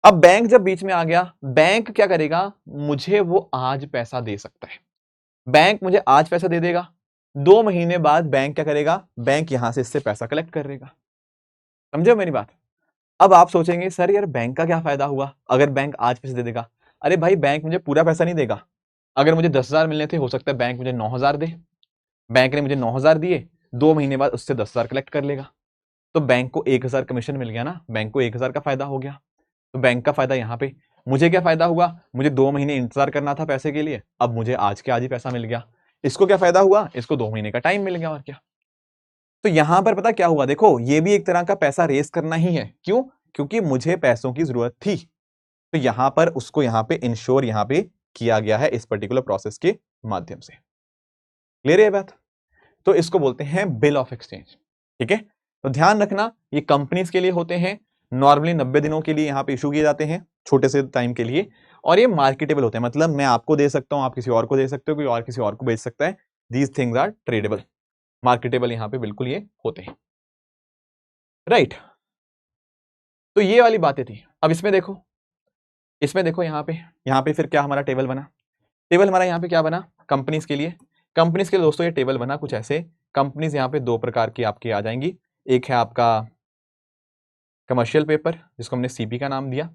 अब बैंक जब बीच में आ गया, बैंक क्या करेगा, मुझे वो आज पैसा दे सकता है, बैंक मुझे आज पैसा दे देगा, 2 महीने बाद बैंक क्या करेगा, बैंक यहां से इससे पैसा कलेक्ट करेगा। समझे मेरी बात। अब आप सोचेंगे सर यार बैंक का क्या फायदा हुआ अगर बैंक आज पैसे दे देगा। अरे भाई बैंक मुझे पूरा पैसा नहीं देगा, अगर मुझे 10,000 मिलने थे हो सकता है बैंक मुझे 9,000 दे, बैंक ने मुझे 9,000 दिए, 2 महीने बाद उससे 10,000 कलेक्ट कर लेगा, तो बैंक को 1,000 कमीशन मिल गया ना, बैंक को 1,000 का फायदा हो गया। तो बैंक का फायदा यहाँ पे, मुझे क्या फायदा हुआ, मुझे 2 महीने इंतजार करना था पैसे के लिए, अब मुझे आज के आज ही पैसा मिल गया। इसको क्या फायदा हुआ, इसको 2 महीने का टाइम मिल गया, और क्या। तो यहां पर पता क्या हुआ, देखो ये भी एक तरह का पैसा रेस करना ही है, क्यों, क्योंकि मुझे पैसों की जरूरत थी, तो यहां पर उसको यहां पे इंश्योर यहां पे किया गया है इस पर्टिकुलर प्रोसेस के माध्यम से। क्लियर है बात। तो इसको बोलते हैं बिल ऑफ एक्सचेंज। ठीक है, तो ध्यान रखना ये कंपनीज के लिए होते हैं, नॉर्मली 90 दिनों के लिए यहां पे इशू किए जाते हैं, छोटे से टाइम के लिए, और ये मार्केटेबल होते हैं, मतलब मैं आपको दे सकता हूं, आप किसी और को दे सकते हो, कोई और किसी और को बेच सकता है। These things are tradable, marketable यहां पे बिल्कुल ये होते हैं, राइट। तो ये वाली बातें थी। अब इसमें देखो, इसमें देखो यहाँ पे फिर क्या हमारा टेबल बना, टेबल हमारा यहाँ पे क्या बना, कंपनीज के लिए। कंपनीज के लिए दोस्तों ये टेबल बना कुछ ऐसे, कंपनीज यहाँ पे 2 प्रकार की आपकी आ जाएंगी, एक है आपका कमर्शियल पेपर जिसको हमने सीपी का नाम दिया,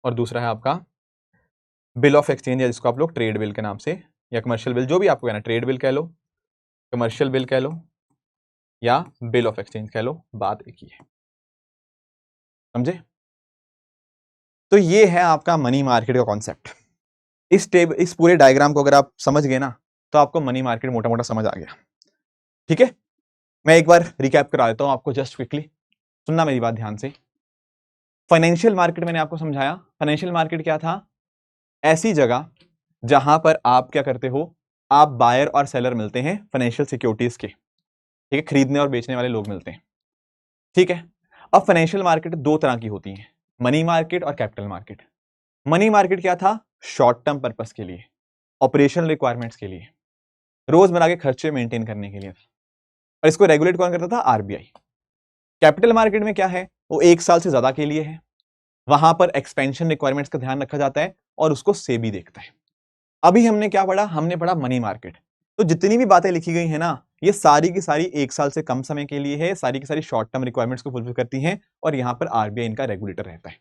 और दूसरा है आपका बिल ऑफ एक्सचेंज, या जिसको आप लोग ट्रेड बिल के नाम से, या कमर्शियल बिल, जो भी आपको कहना, ट्रेड बिल कह लो, कमर्शियल बिल कह लो, या बिल ऑफ एक्सचेंज कह लो, बात एक ही है। समझे। तो ये है आपका मनी मार्केट का कॉन्सेप्ट। इस पूरे डायग्राम को अगर आप समझ गए ना, तो आपको मनी मार्केट मोटा मोटा समझ आ गया। ठीक है, मैं एक बार रिकैप करा देता हूं आपको, जस्ट क्विकली सुनना मेरी बात ध्यान से। फाइनेंशियल मार्केट मैंने आपको समझाया, फाइनेंशियल मार्केट क्या था, ऐसी जगह जहां पर आप क्या करते हो, आप बायर और सेलर मिलते हैं फाइनेंशियल सिक्योरिटीज के, ठीक है, खरीदने और बेचने वाले लोग मिलते हैं। ठीक है, अब फाइनेंशियल मार्केट 2 तरह की होती है, मनी मार्केट और कैपिटल मार्केट। मनी मार्केट क्या था, शॉर्ट टर्म पर्पस के लिए, ऑपरेशनल रिक्वायरमेंट्स के लिए, रोजमर्रा के खर्चे मेंटेन करने के लिए, और इसको रेगुलेट कौन करता था, आरबीआई। कैपिटल मार्केट में क्या है, वो 1 साल से ज्यादा के लिए है, वहां पर एक्सपेंशन रिक्वायरमेंट्स का ध्यान रखा जाता है और उसको सेबी देखता है। अभी हमने क्या पढ़ा, हमने पढ़ा मनी मार्केट। तो जितनी भी बातें लिखी गई है ना, ये सारी की सारी 1 साल से कम समय के लिए है, सारी की सारी शॉर्ट टर्म रिक्वायरमेंट्स को फुलफिल करती हैं, और यहां पर आरबीआई इनका रेगुलेटर रहता है।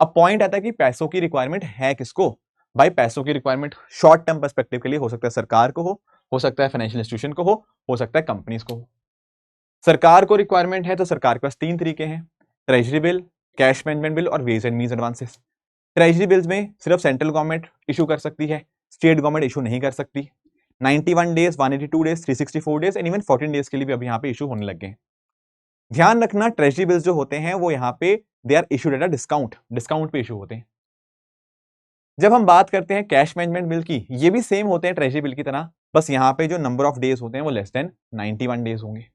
अब पॉइंट आता है कि पैसों की रिक्वायरमेंट है किसको, भाई पैसों की रिक्वायरमेंट शॉर्ट टर्म पर्सपेक्टिव के लिए हो सकता है सरकार को हो सकता है फाइनेंशियल इंस्टीट्यूशन को हो सकता है कंपनीज को हो। सरकार को रिक्वायरमेंट है तो सरकार के पास 3 तरीके हैं, treasury bill, cash management bill और ways and means advances. Treasury bills में सिर्फ सेंट्रल गवर्नमेंट इशू कर सकती है, स्टेट गवर्नमेंट इशू नहीं कर सकती। 91 days, 182 days, 364 days and even 14 days के लिए भी अभी यहाँ पे इशू होने लग गए। ध्यान रखना ट्रेजरी बिल्स जो होते हैं वो यहाँ पे they are issued at a discount पे इशू होते हैं। जब हम बात करते हैं कैश मैनेजमेंट बिल की, ये भी सेम होते हैं ट्रेजरी बिल की तरह, बस यहाँ पे जो नंबर ऑफ डेज होते हैं वो लेस देन 91 डेज होंगे।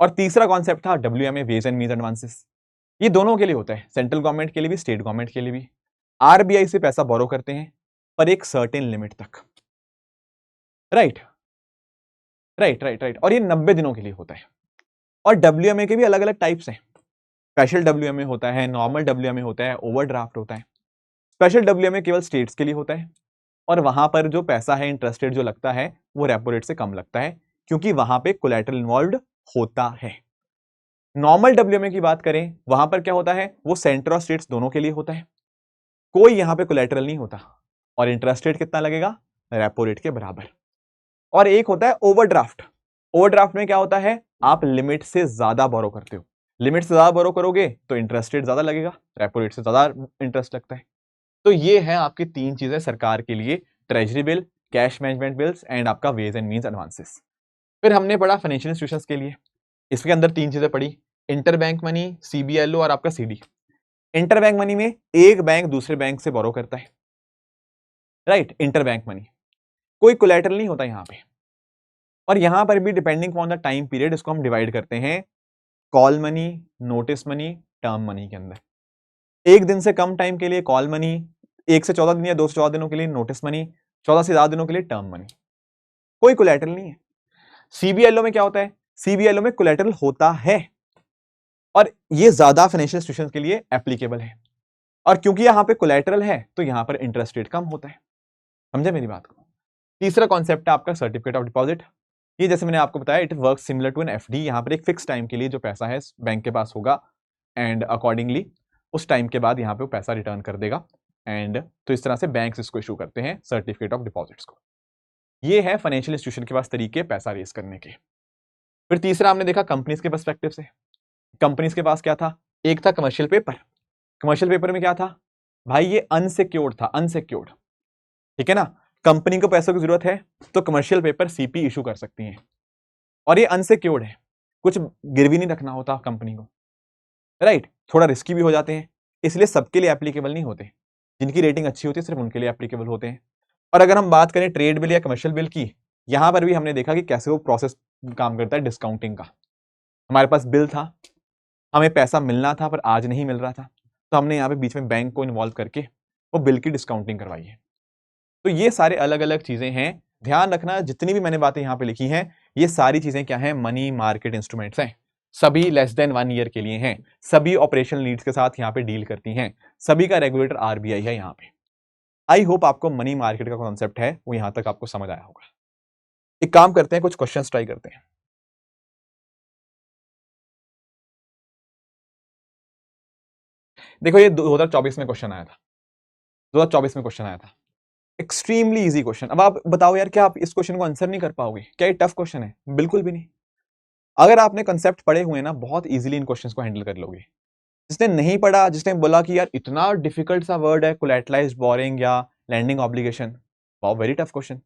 और तीसरा कॉन्सेप्ट था WMA, ways and means advances. ये दोनों के लिए होता है, सेंट्रल गवर्नमेंट के लिए भी, स्टेट गवर्नमेंट के लिए भी। आरबीआई से पैसा बोरो करते हैं पर एक सर्टेन लिमिट तक, राइट राइट राइट राइट, और ये 90 दिनों के लिए होता है। और WMA के भी अलग अलग टाइप्स हैं, स्पेशल WMA होता है, नॉर्मल WMA होता है, ओवरड्राफ्ट होता है। स्पेशल WMA केवल स्टेट्स के लिए होता है, और वहां पर जो पैसा है, इंटरेस्ट रेट जो लगता है वो रेपो रेट से कम लगता है, क्योंकि वहां पे कोलैटरल इन्वॉल्व्ड होता है। नॉर्मल WMA की बात करें, वहां पर क्या होता है, वो सेंटर और स्टेट्स दोनों के लिए होता है, कोई यहां पे कोलैटरल नहीं होता, और इंटरेस्ट रेट कितना लगेगा, रेपो रेट के बराबर। और एक होता है ओवरड्राफ्ट। ओवरड्राफ्ट में क्या होता है, आप लिमिट से ज्यादा बोरो करते हो, लिमिट से ज्यादा बोरो करोगे तो इंटरेस्ट रेट ज्यादा लगेगा, रेपो रेट से ज्यादा इंटरेस्ट लगता है। तो ये है आपकी 3 चीजें सरकार के लिए, treasury bill, cash management bills and आपका वेज एंड मीन्स एडवांसेस। फिर हमने पढ़ा फाइनेंशियल इंस्टीट्यूशंस के लिए, इसके अंदर 3 चीजें पढ़ी, इंटर बैंक मनी, CBLO और आपका CD। इंटर बैंक मनी में एक बैंक दूसरे बैंक से बोरो करता है, राइट, इंटर बैंक मनी, कोई कोलैटरल नहीं होता यहां पे। और यहां पर भी depending on the time period इसको हम डिवाइड करते हैं call money, notice money, term money के अंदर। एक दिन से कम टाइम के लिए कॉल मनी, 1 से 14 दिन या 2 से 14 दिनों के लिए नोटिस मनी, 14 से ज्यादा दिनों के लिए टर्म मनी, कोई कोलैटरल नहीं है। CBLO में क्या होता है? CBLO में कोलैटरल होता है और ये ज्यादा फाइनेंशियल इंस्टीट्यूशंस के लिए एप्लीकेबल है, और क्योंकि यहां पे कोलैटरल है तो यहां पर इंटरेस्ट रेट कम होता है। समझे मेरी बात को? तीसरा कॉन्सेप्ट है आपका सर्टिफिकेट ऑफ डिपॉजिट। ये जैसे मैंने आपको बताया, it work similar to an FD। यहां पर एक फिक्स टाइम के लिए जो पैसा है बैंक के पास होगा एंड अकॉर्डिंगली उस टाइम के बाद यहां पे वो पैसा रिटर्न कर देगा। एंड तो इस तरह से बैंक्स इसको इशू करते हैं सर्टिफिकेट ऑफ डिपॉजिट्स को। ये है फाइनेंशियल इंस्टीट्यूशन के पास तरीके पैसा रेज करने के। फिर तीसरा हमने देखा कंपनीज के पर्सपेक्टिव से। कंपनीज के पास क्या था? एक था कमर्शियल पेपर। कमर्शियल पेपर में क्या था भाई? ये अनसिक्योर्ड था, अनसिक्योर्ड, ठीक है ना। कंपनी को पैसों की जरूरत है तो कमर्शियल पेपर CP इशू कर सकती है, और ये अनसिक्योर्ड है, कुछ गिरवी नहीं रखना होता कंपनी को, राइट। थोड़ा रिस्की भी हो जाते हैं, इसलिए सबके लिए एप्लीकेबल नहीं होते। जिनकी रेटिंग अच्छी होती है सिर्फ उनके लिए एप्लीकेबल होते हैं। और अगर हम बात करें ट्रेड बिल या कमर्शियल बिल की, यहां पर भी हमने देखा कि कैसे वो प्रोसेस काम करता है डिस्काउंटिंग का। हमारे पास बिल था, हमें पैसा मिलना था पर आज नहीं मिल रहा था, तो हमने यहाँ पे बीच में बैंक को इन्वॉल्व करके वो बिल की डिस्काउंटिंग करवाई है। तो ये सारे अलग अलग चीजें हैं। ध्यान रखना जितनी भी मैंने बातें यहाँ पे लिखी हैं, ये सारी चीजें क्या है? मनी मार्केट इंस्ट्रूमेंट्स हैं। सभी लेस देन 1 ईयर के लिए हैं, सभी ऑपरेशनल नीड्स के साथ यहाँ पे डील करती हैं, सभी का रेगुलेटर RBI है यहाँ पे। आई होप आपको मनी मार्केट का कॉन्सेप्ट है वो यहां तक आपको समझ आया होगा। एक काम करते हैं, कुछ क्वेश्चंस ट्राई करते हैं। देखो ये 2024 में क्वेश्चन आया था, 2024 में क्वेश्चन आया था, एक्सट्रीमली इजी क्वेश्चन। अब आप बताओ यार, क्या आप इस क्वेश्चन को आंसर नहीं कर पाओगे? क्या ये टफ क्वेश्चन है? बिल्कुल भी नहीं। अगर आपने कंसेप्ट पढ़े हुए ना, बहुत इजीली इन क्वेश्चंस को हैंडल कर लोगे। जिसने नहीं पढ़ा, जिसने बोला कि यार इतना डिफिकल्ट सा वर्ड है कोलैटरलाइज्ड बोरिंग या lending obligation, wow very tough question.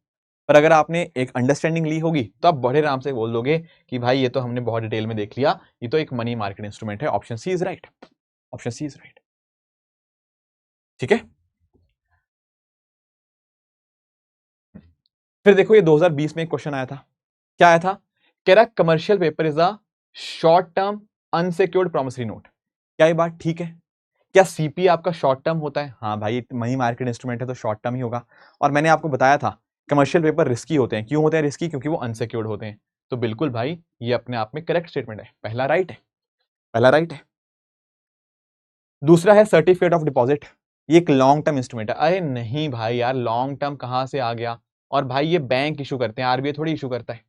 पर अगर आपने एक अंडरस्टैंडिंग ली होगी तो आप बड़े आराम से बोल दोगे कि भाई ये तो हमने बहुत डिटेल में देख लिया, ये तो एक मनी मार्केट इंस्ट्रूमेंट है। Option C is right, option C is right, ठीक है। फिर देखो ये 2020 में एक क्वेश्चन आया था, क्या आया था? कह रहा commercial paper is a short term unsecured promissory note. क्या ये बात ठीक है? क्या CP आपका शॉर्ट टर्म होता है? हाँ भाई, मनी मार्केट इंस्ट्रूमेंट है तो शॉर्ट टर्म ही होगा। और मैंने आपको बताया था कमर्शियल पेपर रिस्की होते हैं। क्यों होते हैं रिस्की? क्योंकि वो अनसिक्योर्ड होते हैं। तो बिल्कुल भाई ये अपने आप में करेक्ट स्टेटमेंट है, पहला राइट है, पहला राइट है। दूसरा है सर्टिफिकेट ऑफ डिपॉजिट, ये एक लॉन्ग टर्म इंस्ट्रूमेंट है। अरे नहीं भाई यार, लॉन्ग टर्म कहां से आ गया? और भाई ये बैंक इशू करते हैं, RBI थोड़ी इशू करता है।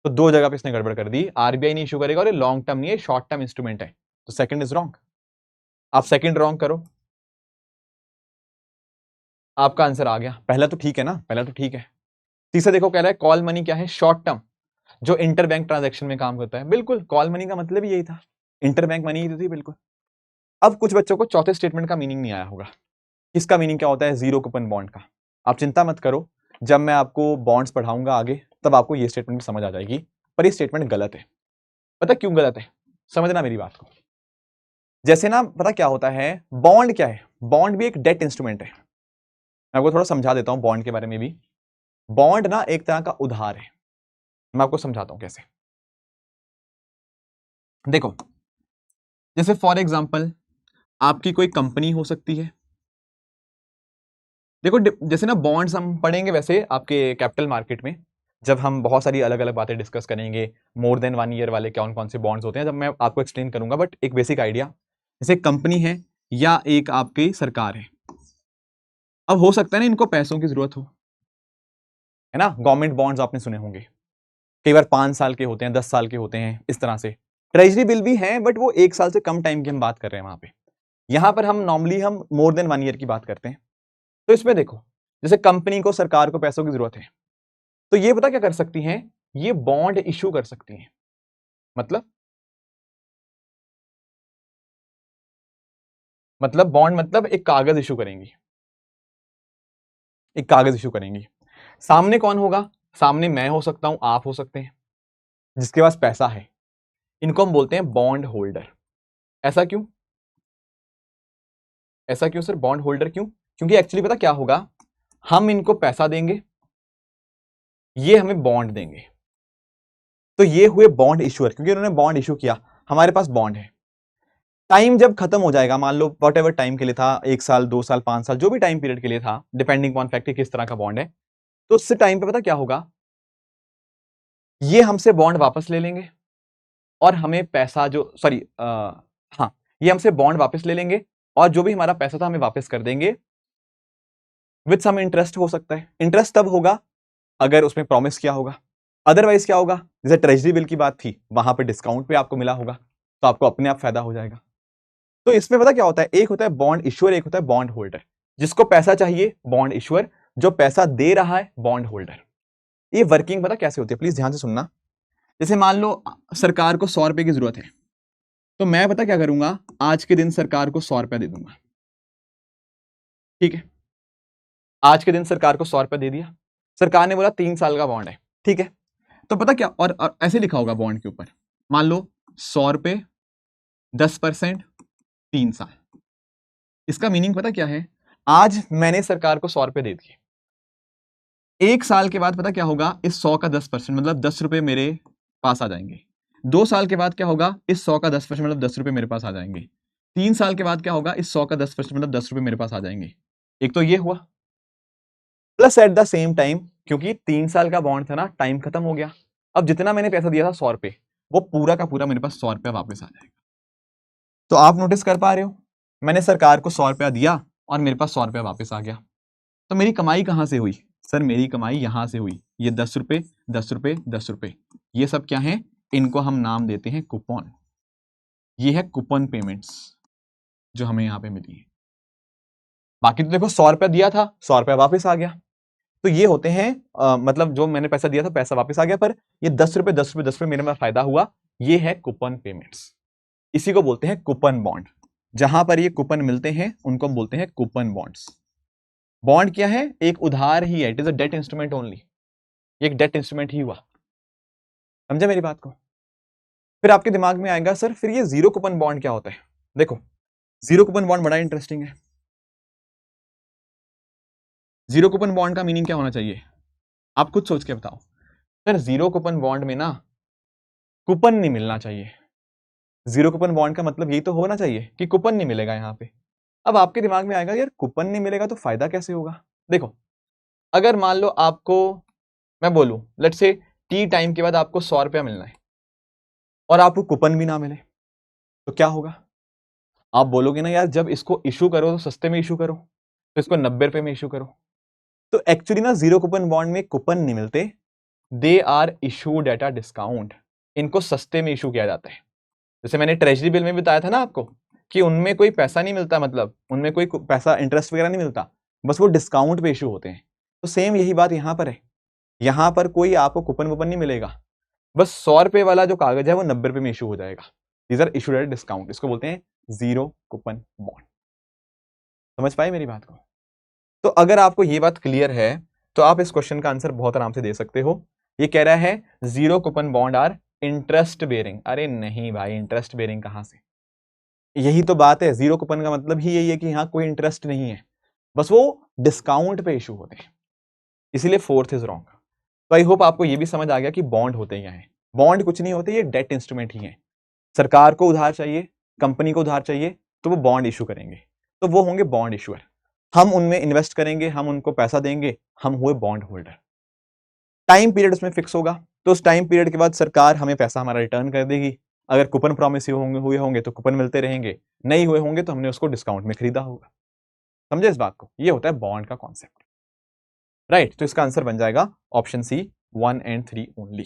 तो दो जगह पे इसने गड़बड़ कर दी, RBI नहीं इशू करेगा और ये लॉन्ग टर्म नहीं है, शॉर्ट टर्म इंस्ट्रूमेंट है। तो सेकंड इज रॉन्ग। आप सेकंड रॉन्ग करो, आपका आंसर आ गया। पहला तो ठीक है ना, पहला तो ठीक है। तीसरा देखो, कह रहा है कॉल मनी क्या है? शॉर्ट टर्म, जो इंटर बैंक ट्रांजैक्शन में काम करता है। बिल्कुल, कॉल मनी का मतलब यही था, इंटर बैंक मनी ही थी, बिल्कुल। अब कुछ बच्चों को चौथे स्टेटमेंट का मीनिंग नहीं आया होगा। इसका मीनिंग क्या होता है? जीरो कूपन बॉन्ड का। आप चिंता मत करो, जब मैं आपको बॉन्ड्स पढ़ाऊंगा आगे तब आपको ये स्टेटमेंट समझ आ जाएगी। पर ये स्टेटमेंट गलत है। पता क्यों गलत है? समझना मेरी बात को। जैसे ना, पता क्या होता है, बॉन्ड क्या है? बॉन्ड भी एक डेट इंस्ट्रूमेंट है। मैं आपको थोड़ा समझा देता हूं बॉन्ड के बारे में भी। बॉन्ड ना एक तरह का उधार है। मैं आपको समझाता हूं कैसे। देखो, जैसे फॉर एग्जांपल आपकी कोई कंपनी हो सकती है। देखो जैसे ना बॉन्ड्स हम पढ़ेंगे वैसे आपके कैपिटल मार्केट में, जब हम बहुत सारी अलग अलग बातें डिस्कस करेंगे, मोर देन 1 ईयर वाले कौन कौन से बॉन्ड्स होते हैं, जब मैं आपको एक्सप्लेन करूंगा। बट एक बेसिक आइडिया, जैसे कंपनी है या एक आपकी सरकार है। अब हो सकता है ना इनको पैसों की जरूरत हो, है ना। गवर्नमेंट बॉन्ड्स आपने सुने होंगे, कई बार 5 साल के होते हैं, 10 साल के होते हैं, इस तरह से। ट्रेजरी बिल भी है बट वो 1 साल से कम टाइम की हम बात कर रहे हैं वहां पे। यहां पर हम नॉर्मली हम मोर देन 1 ईयर की बात करते हैं। तो इसमें देखो, जैसे कंपनी को, सरकार को पैसों की जरूरत है, तो ये पता क्या कर सकती हैं? ये बॉन्ड इशू कर सकती हैं। मतलब बॉन्ड मतलब एक कागज इशू करेंगी, एक कागज इशू करेंगी। सामने कौन होगा? सामने मैं हो सकता हूं, आप हो सकते हैं, जिसके पास पैसा है। इनको हम बोलते हैं बॉन्ड होल्डर। ऐसा क्यों? ऐसा क्यों सर, बॉन्ड होल्डर क्यों? क्योंकि एक्चुअली पता क्या होगा, हम इनको पैसा देंगे, ये हमें बॉन्ड देंगे, तो ये हुए बॉन्ड इशूअर, क्योंकि उन्होंने बॉन्ड इशू किया, हमारे पास बॉन्ड है। टाइम जब खत्म हो जाएगा, मान लो वट एवर टाइम के लिए था, 1 साल 2 साल 5 साल, जो भी टाइम पीरियड के लिए था, डिपेंडिंग ऑन फैक्ट किस तरह का बॉन्ड है, तो उस टाइम पे पता क्या होगा, ये हमसे बॉन्ड वापस ले लेंगे और हमें पैसा जो सॉरी हाँ, ये हमसे बॉन्ड वापस ले लेंगे और जो भी हमारा पैसा था हमें वापस कर देंगे विद सम इंटरेस्ट। हो सकता है इंटरेस्ट तब होगा अगर उसमें प्रॉमिस किया होगा, अदरवाइज क्या होगा, जैसे ट्रेजरी बिल की बात थी, वहां पे डिस्काउंट पे आपको मिला होगा, तो आपको अपने आप फायदा हो जाएगा। तो इसमें पता क्या होता है, एक होता है बॉन्ड इश्यूअर, एक होता है बॉन्ड होल्डर। जिसको पैसा चाहिए बॉन्ड इश्यूअर, जो पैसा दे रहा है बॉन्ड होल्डर। ये वर्किंग पता कैसे होती है, प्लीज ध्यान से सुनना। जैसे मान लो सरकार को 100 रुपए की जरूरत है, तो मैं पता क्या करूंगा, आज के दिन सरकार को 100 रुपया दे दूंगा। ठीक है, आज के दिन सरकार को 100 रुपया दे दिया, सरकार ने बोला 3 साल का बॉन्ड है, ठीक है, तो पता क्या, और ऐसे लिखा होगा बॉन्ड के ऊपर, मान लो 100 रुपए 10%, 3 साल। इसका मीनिंग पता क्या है, आज मैंने सरकार को 100 रुपए दे दिए, 1 साल के बाद पता क्या होगा, इस 100 का 10% मतलब 10 रुपए मेरे पास आ जाएंगे। 2 साल के बाद क्या होगा, इस 100 का 10% मतलब 10 रुपए मेरे पास आ जाएंगे। 3 साल के बाद क्या होगा, इस 100 का 10% मतलब 10 रुपए मेरे पास आ जाएंगे। एक तो ये हुआ, plus at the same time, क्योंकि 3 साल का बॉन्ड था ना, टाइम खत्म हो गया, अब जितना मैंने पैसा दिया था 100 रुपए, वो पूरा का पूरा मेरे पास 100 रुपया वापस आ जाएगा। तो आप नोटिस कर पा रहे हो, मैंने सरकार को 100 रुपया दिया और मेरे पास 100 रुपया वापस आ गया। तो मेरी कमाई कहां से हुई सर, मेरी कमाई यहां से हुई, ये 10 रुपए 10 रुपए 10 रुपए, ये सब क्या है, इनको हम नाम देते हैं कूपन। ये है कूपन पेमेंट्स जो हमें यहां पे मिली है। बाकी तो देखो 100 रुपया दिया था, 100 रुपया वापस आ गया, तो ये होते हैं मतलब जो मैंने पैसा दिया था पैसा वापस आ गया, पर ये 10 रुपए 10 रुपए 10 रुपए मेरे में फायदा हुआ, ये है कूपन पेमेंट्स। इसी को बोलते हैं कूपन बॉन्ड। जहां पर ये कूपन मिलते हैं उनको हम बोलते हैं कूपन बॉन्ड्स। बॉन्ड क्या है, एक उधार ही है, it is a debt instrument only, एक डेट इंस्ट्रूमेंट ही हुआ। समझे मेरी बात को? फिर आपके दिमाग में आएगा सर फिर ये जीरो कूपन बॉन्ड क्या होता है। देखो जीरो कूपन बॉन्ड बड़ा इंटरेस्टिंग है। जीरो कूपन बॉन्ड का मीनिंग क्या होना चाहिए, आप खुद सोच के बताओ। सर जीरो कूपन बॉन्ड में ना कूपन नहीं मिलना चाहिए। जीरो कूपन बॉन्ड का मतलब यही तो होना चाहिए कि कूपन नहीं मिलेगा यहाँ पे। अब आपके दिमाग में आएगा यार कूपन नहीं मिलेगा तो फायदा कैसे होगा। देखो अगर मान लो आपको मैं बोलूं लेट्स से टी टाइम के बाद आपको 100 रुपया मिलना है और आपको कूपन भी ना मिले, तो क्या होगा, आप बोलोगे ना यार जब इसको इशू करो तो सस्ते में इशू करो, तो इसको 90 रुपए में इशू करो। तो एक्चुअली ना जीरो कूपन बॉन्ड में कूपन नहीं मिलते, they are issued at a discount, इनको सस्ते में इशू किया जाता है। जैसे मैंने ट्रेजरी बिल में बताया था ना आपको कि उनमें कोई पैसा नहीं मिलता, मतलब उनमें कोई पैसा इंटरेस्ट वगैरह नहीं मिलता, बस वो डिस्काउंट पे इशू होते हैं। तो सेम यही बात यहां पर है, यहां पर कोई आपको कूपन वूपन नहीं मिलेगा, बस 100 रुपए वाला जो कागज है वो 90 रुपए में इशू हो जाएगा। These are issued at discount, इसको बोलते हैं जीरो कूपन बॉन्ड। समझ पाए मेरी बात को? तो अगर आपको ये बात क्लियर है तो आप इस क्वेश्चन का आंसर बहुत आराम से दे सकते हो। ये कह रहा है zero coupon bond are interest bearing. अरे नहीं भाई, इंटरेस्ट बेरिंग कहां से, यही तो बात है, जीरो कूपन का मतलब ही यही है कि यहाँ कोई इंटरेस्ट नहीं है, बस वो डिस्काउंट पे इशू होते हैं, इसीलिए फोर्थ इज रॉन्ग। तो आई होप आपको ये भी समझ आ गया कि बॉन्ड होते क्या है। बॉन्ड कुछ नहीं होते, ये डेट इंस्ट्रूमेंट ही है। सरकार को उधार चाहिए, कंपनी को उधार चाहिए, तो वो बॉन्ड इशू करेंगे, तो वो होंगे बॉन्ड इशूअर। हम उनमें इन्वेस्ट करेंगे, हम उनको पैसा देंगे, हम हुए बॉन्ड होल्डर। टाइम पीरियड उसमें फिक्स होगा, तो उस टाइम पीरियड के बाद सरकार हमें पैसा हमारा रिटर्न कर देगी। अगर कूपन प्रॉमिस हुए होंगे तो कूपन मिलते रहेंगे, नहीं हुए होंगे तो हमने उसको डिस्काउंट में खरीदा होगा। समझे इस बात को? ये होता है बॉन्ड का कॉन्सेप्ट, राइट। तो इसका आंसर बन जाएगा ऑप्शन सी 1 and 3 ओनली।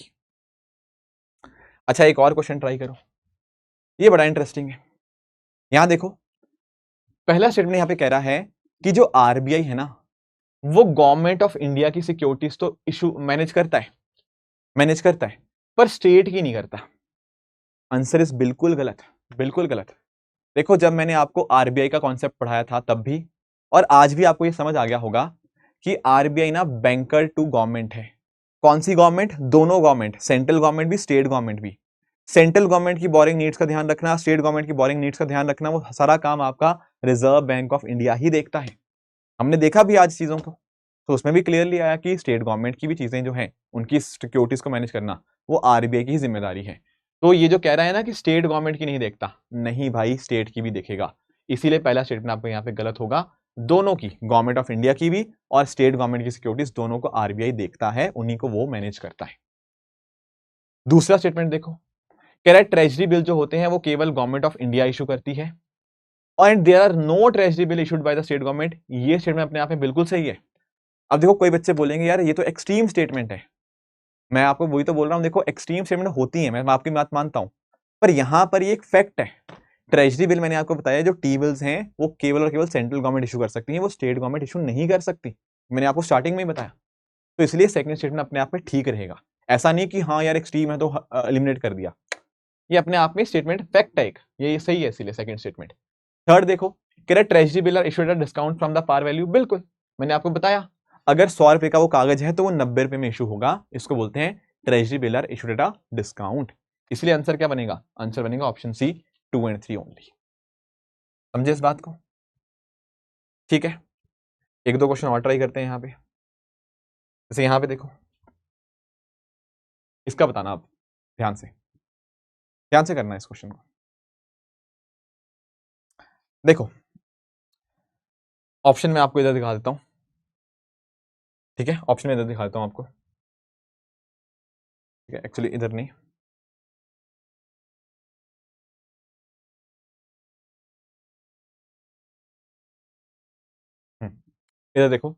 अच्छा एक और क्वेश्चन ट्राई करो, ये बड़ा इंटरेस्टिंग है। यहां देखो पहला स्टेटमेंट यहां पे कह रहा है कि जो आरबीआई है ना वो गवर्नमेंट ऑफ इंडिया की सिक्योरिटीज तो इशू मैनेज करता है पर स्टेट की नहीं करता। आंसर इज बिल्कुल गलत, बिल्कुल गलत। देखो जब मैंने आपको आरबीआई का कॉन्सेप्ट पढ़ाया था तब भी और आज भी आपको ये समझ आ गया होगा कि आरबीआई ना बैंकर टू गवर्नमेंट है। कौन सी गवर्नमेंट? दोनों गवर्नमेंट, सेंट्रल गवर्नमेंट भी स्टेट गवर्नमेंट भी। सेंट्रल गवर्नमेंट की बोरिंग नीड्स का ध्यान रखना, स्टेट गवर्नमेंट की बोरिंग नीड्स का ध्यान रखना, वो सारा काम आपका रिजर्व बैंक ऑफ इंडिया ही देखता है। हमने देखा भी आज चीजों को, तो उसमें भी क्लियरली आया कि स्टेट गवर्नमेंट की भी चीजें जो है उनकी सिक्योरिटीज को मैनेज करना वो आरबीआई की ही जिम्मेदारी है। तो ये जो कह रहा है ना कि स्टेट गवर्नमेंट की नहीं देखता, नहीं भाई, स्टेट की भी देखेगा। इसीलिए पहला स्टेटमेंट आपको यहाँ पे गलत होगा। दोनों की, गवर्नमेंट ऑफ इंडिया की भी और स्टेट गवर्नमेंट की सिक्योरिटीज दोनों को आरबीआई देखता है, उन्हीं को वो मैनेज करता है। दूसरा स्टेटमेंट देखो, कह रहा है ट्रेजरी बिल जो होते हैं वो केवल गवर्नमेंट ऑफ इंडिया इशू करती है and there are no treasury bill issued by the state government. ये स्टेटमेंट अपने आप में बिल्कुल सही है। अब देखो कोई बच्चे बोलेंगे यार ये तो एक्सट्रीम स्टेटमेंट है, मैं आपको वही तो बोल रहा हूं, देखो एक्सट्रीम स्टेटमेंट होती है, मैं आपकी बात मानता हूं, पर यहां पर ये एक फैक्ट है। ट्रेजरी बिल मैंने आपको बताया जो टी बिल्स हैं वो केवल और केवल सेंट्रल गवर्नमेंट इशू कर सकती है, वो स्टेट गवर्नमेंट इशू नहीं कर सकती, मैंने आपको स्टार्टिंग में ही बताया। तो इसलिए सेकंड स्टेटमेंट अपने आप में ठीक रहेगा। ऐसा नहीं कि हाँ यार एक्सट्रीम है तो एलिमिनेट कर दिया, ये अपने आप में स्टेटमेंट फैक्ट है एक, ये सही है इसलिए सेकंड स्टेटमेंट। थर्ड देखो, कह रहा है treasury bill are issued at discount from the par value, बिल्कुल मैंने आपको बताया अगर 100 रुपए का वो कागज है तो वो 90 रुपए में इशू होगा, इसको बोलते हैं treasury bill are issued at a discount. इसलिए आंसर क्या बनेगा, आंसर बनेगा ऑप्शन सी 2 एंड 3 ओनली। समझे इस बात को? ठीक है, एक दो क्वेश्चन और ट्राई करते हैं यहाँ पे। जैसे यहाँ पे देखो, इसका बताना आप ध्यान से करना है इस क्वेश्चन को। देखो ऑप्शन में आपको इधर दिखा देता हूं, ठीक है, ऑप्शन में इधर दिखा देता हूं आपको, ठीक है, एक्चुअली इधर नहीं, इधर देखो,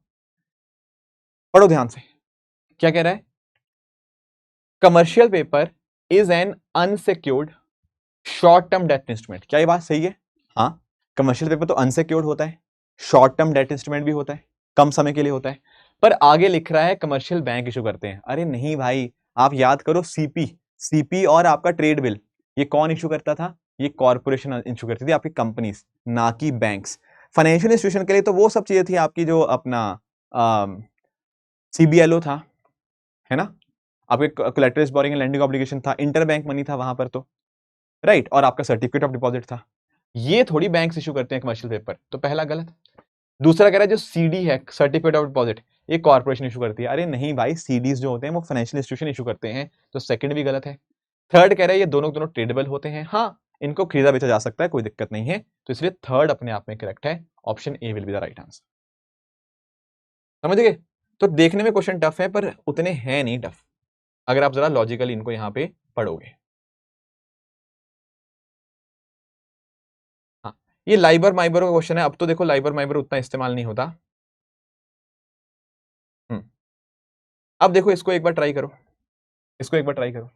पढ़ो ध्यान से, क्या कह रहा है, commercial paper is an unsecured short term debt instrument. क्या ये बात सही है? हाँ, कमर्शियल पेपर तो अनसिक्योर्ड होता है, शॉर्ट टर्म डेट इंस्ट्रूमेंट भी होता है, कम समय के लिए होता है, पर आगे लिख रहा है कमर्शियल बैंक इशू करते हैं। अरे नहीं भाई, आप याद करो सीपी और आपका ट्रेड बिल, ये कौन इशू करता था? ये कॉर्पोरेशन इशू करती थी, आपकी कंपनीज, ना कि बैंक्स। फाइनेंशियल इंस्टीट्यूशन के लिए तो वो सब चीजें थी आपकी, जो अपना सीबीएलओ था, है ना, आपके collateral borrowing and lending obligation था, इंटर बैंक मनी था वहां पर तो, राइट, और आपका सर्टिफिकेट ऑफ डिपॉजिट था। ये थोड़ी बैंक्स इशू करते हैं कमर्शियल पेपर, तो पहला गलत। दूसरा कह रहा है जो सीडी है, सर्टिफिकेट ऑफ डिपॉजिट, ये कॉर्पोरेशन इशू करती है। अरे नहीं भाई, सीडीज जो होते हैं वो फाइनेंशियल इंस्टीट्यूशन इशू करते हैं, तो सेकंड भी गलत है। थर्ड कह रहा है ये दोनों दोनों ट्रेडेबल होते हैं, हाँ इनको खरीदा बेचा जा सकता है, कोई दिक्कत नहीं है, तो इसलिए थर्ड अपने आप में करेक्ट है, option A will be the right answer. समझ गए? तो देखने में क्वेश्चन टफ है पर उतने हैं नहीं टफ, अगर आप जरा लॉजिकली इनको यहां पे पढ़ोगे। हाँ, ये लाइबर माइबर का क्वेश्चन है, अब तो देखो लाइबर माइबर उतना इस्तेमाल नहीं होता। अब देखो इसको एक बार ट्राई करो, इसको एक बार ट्राई करो।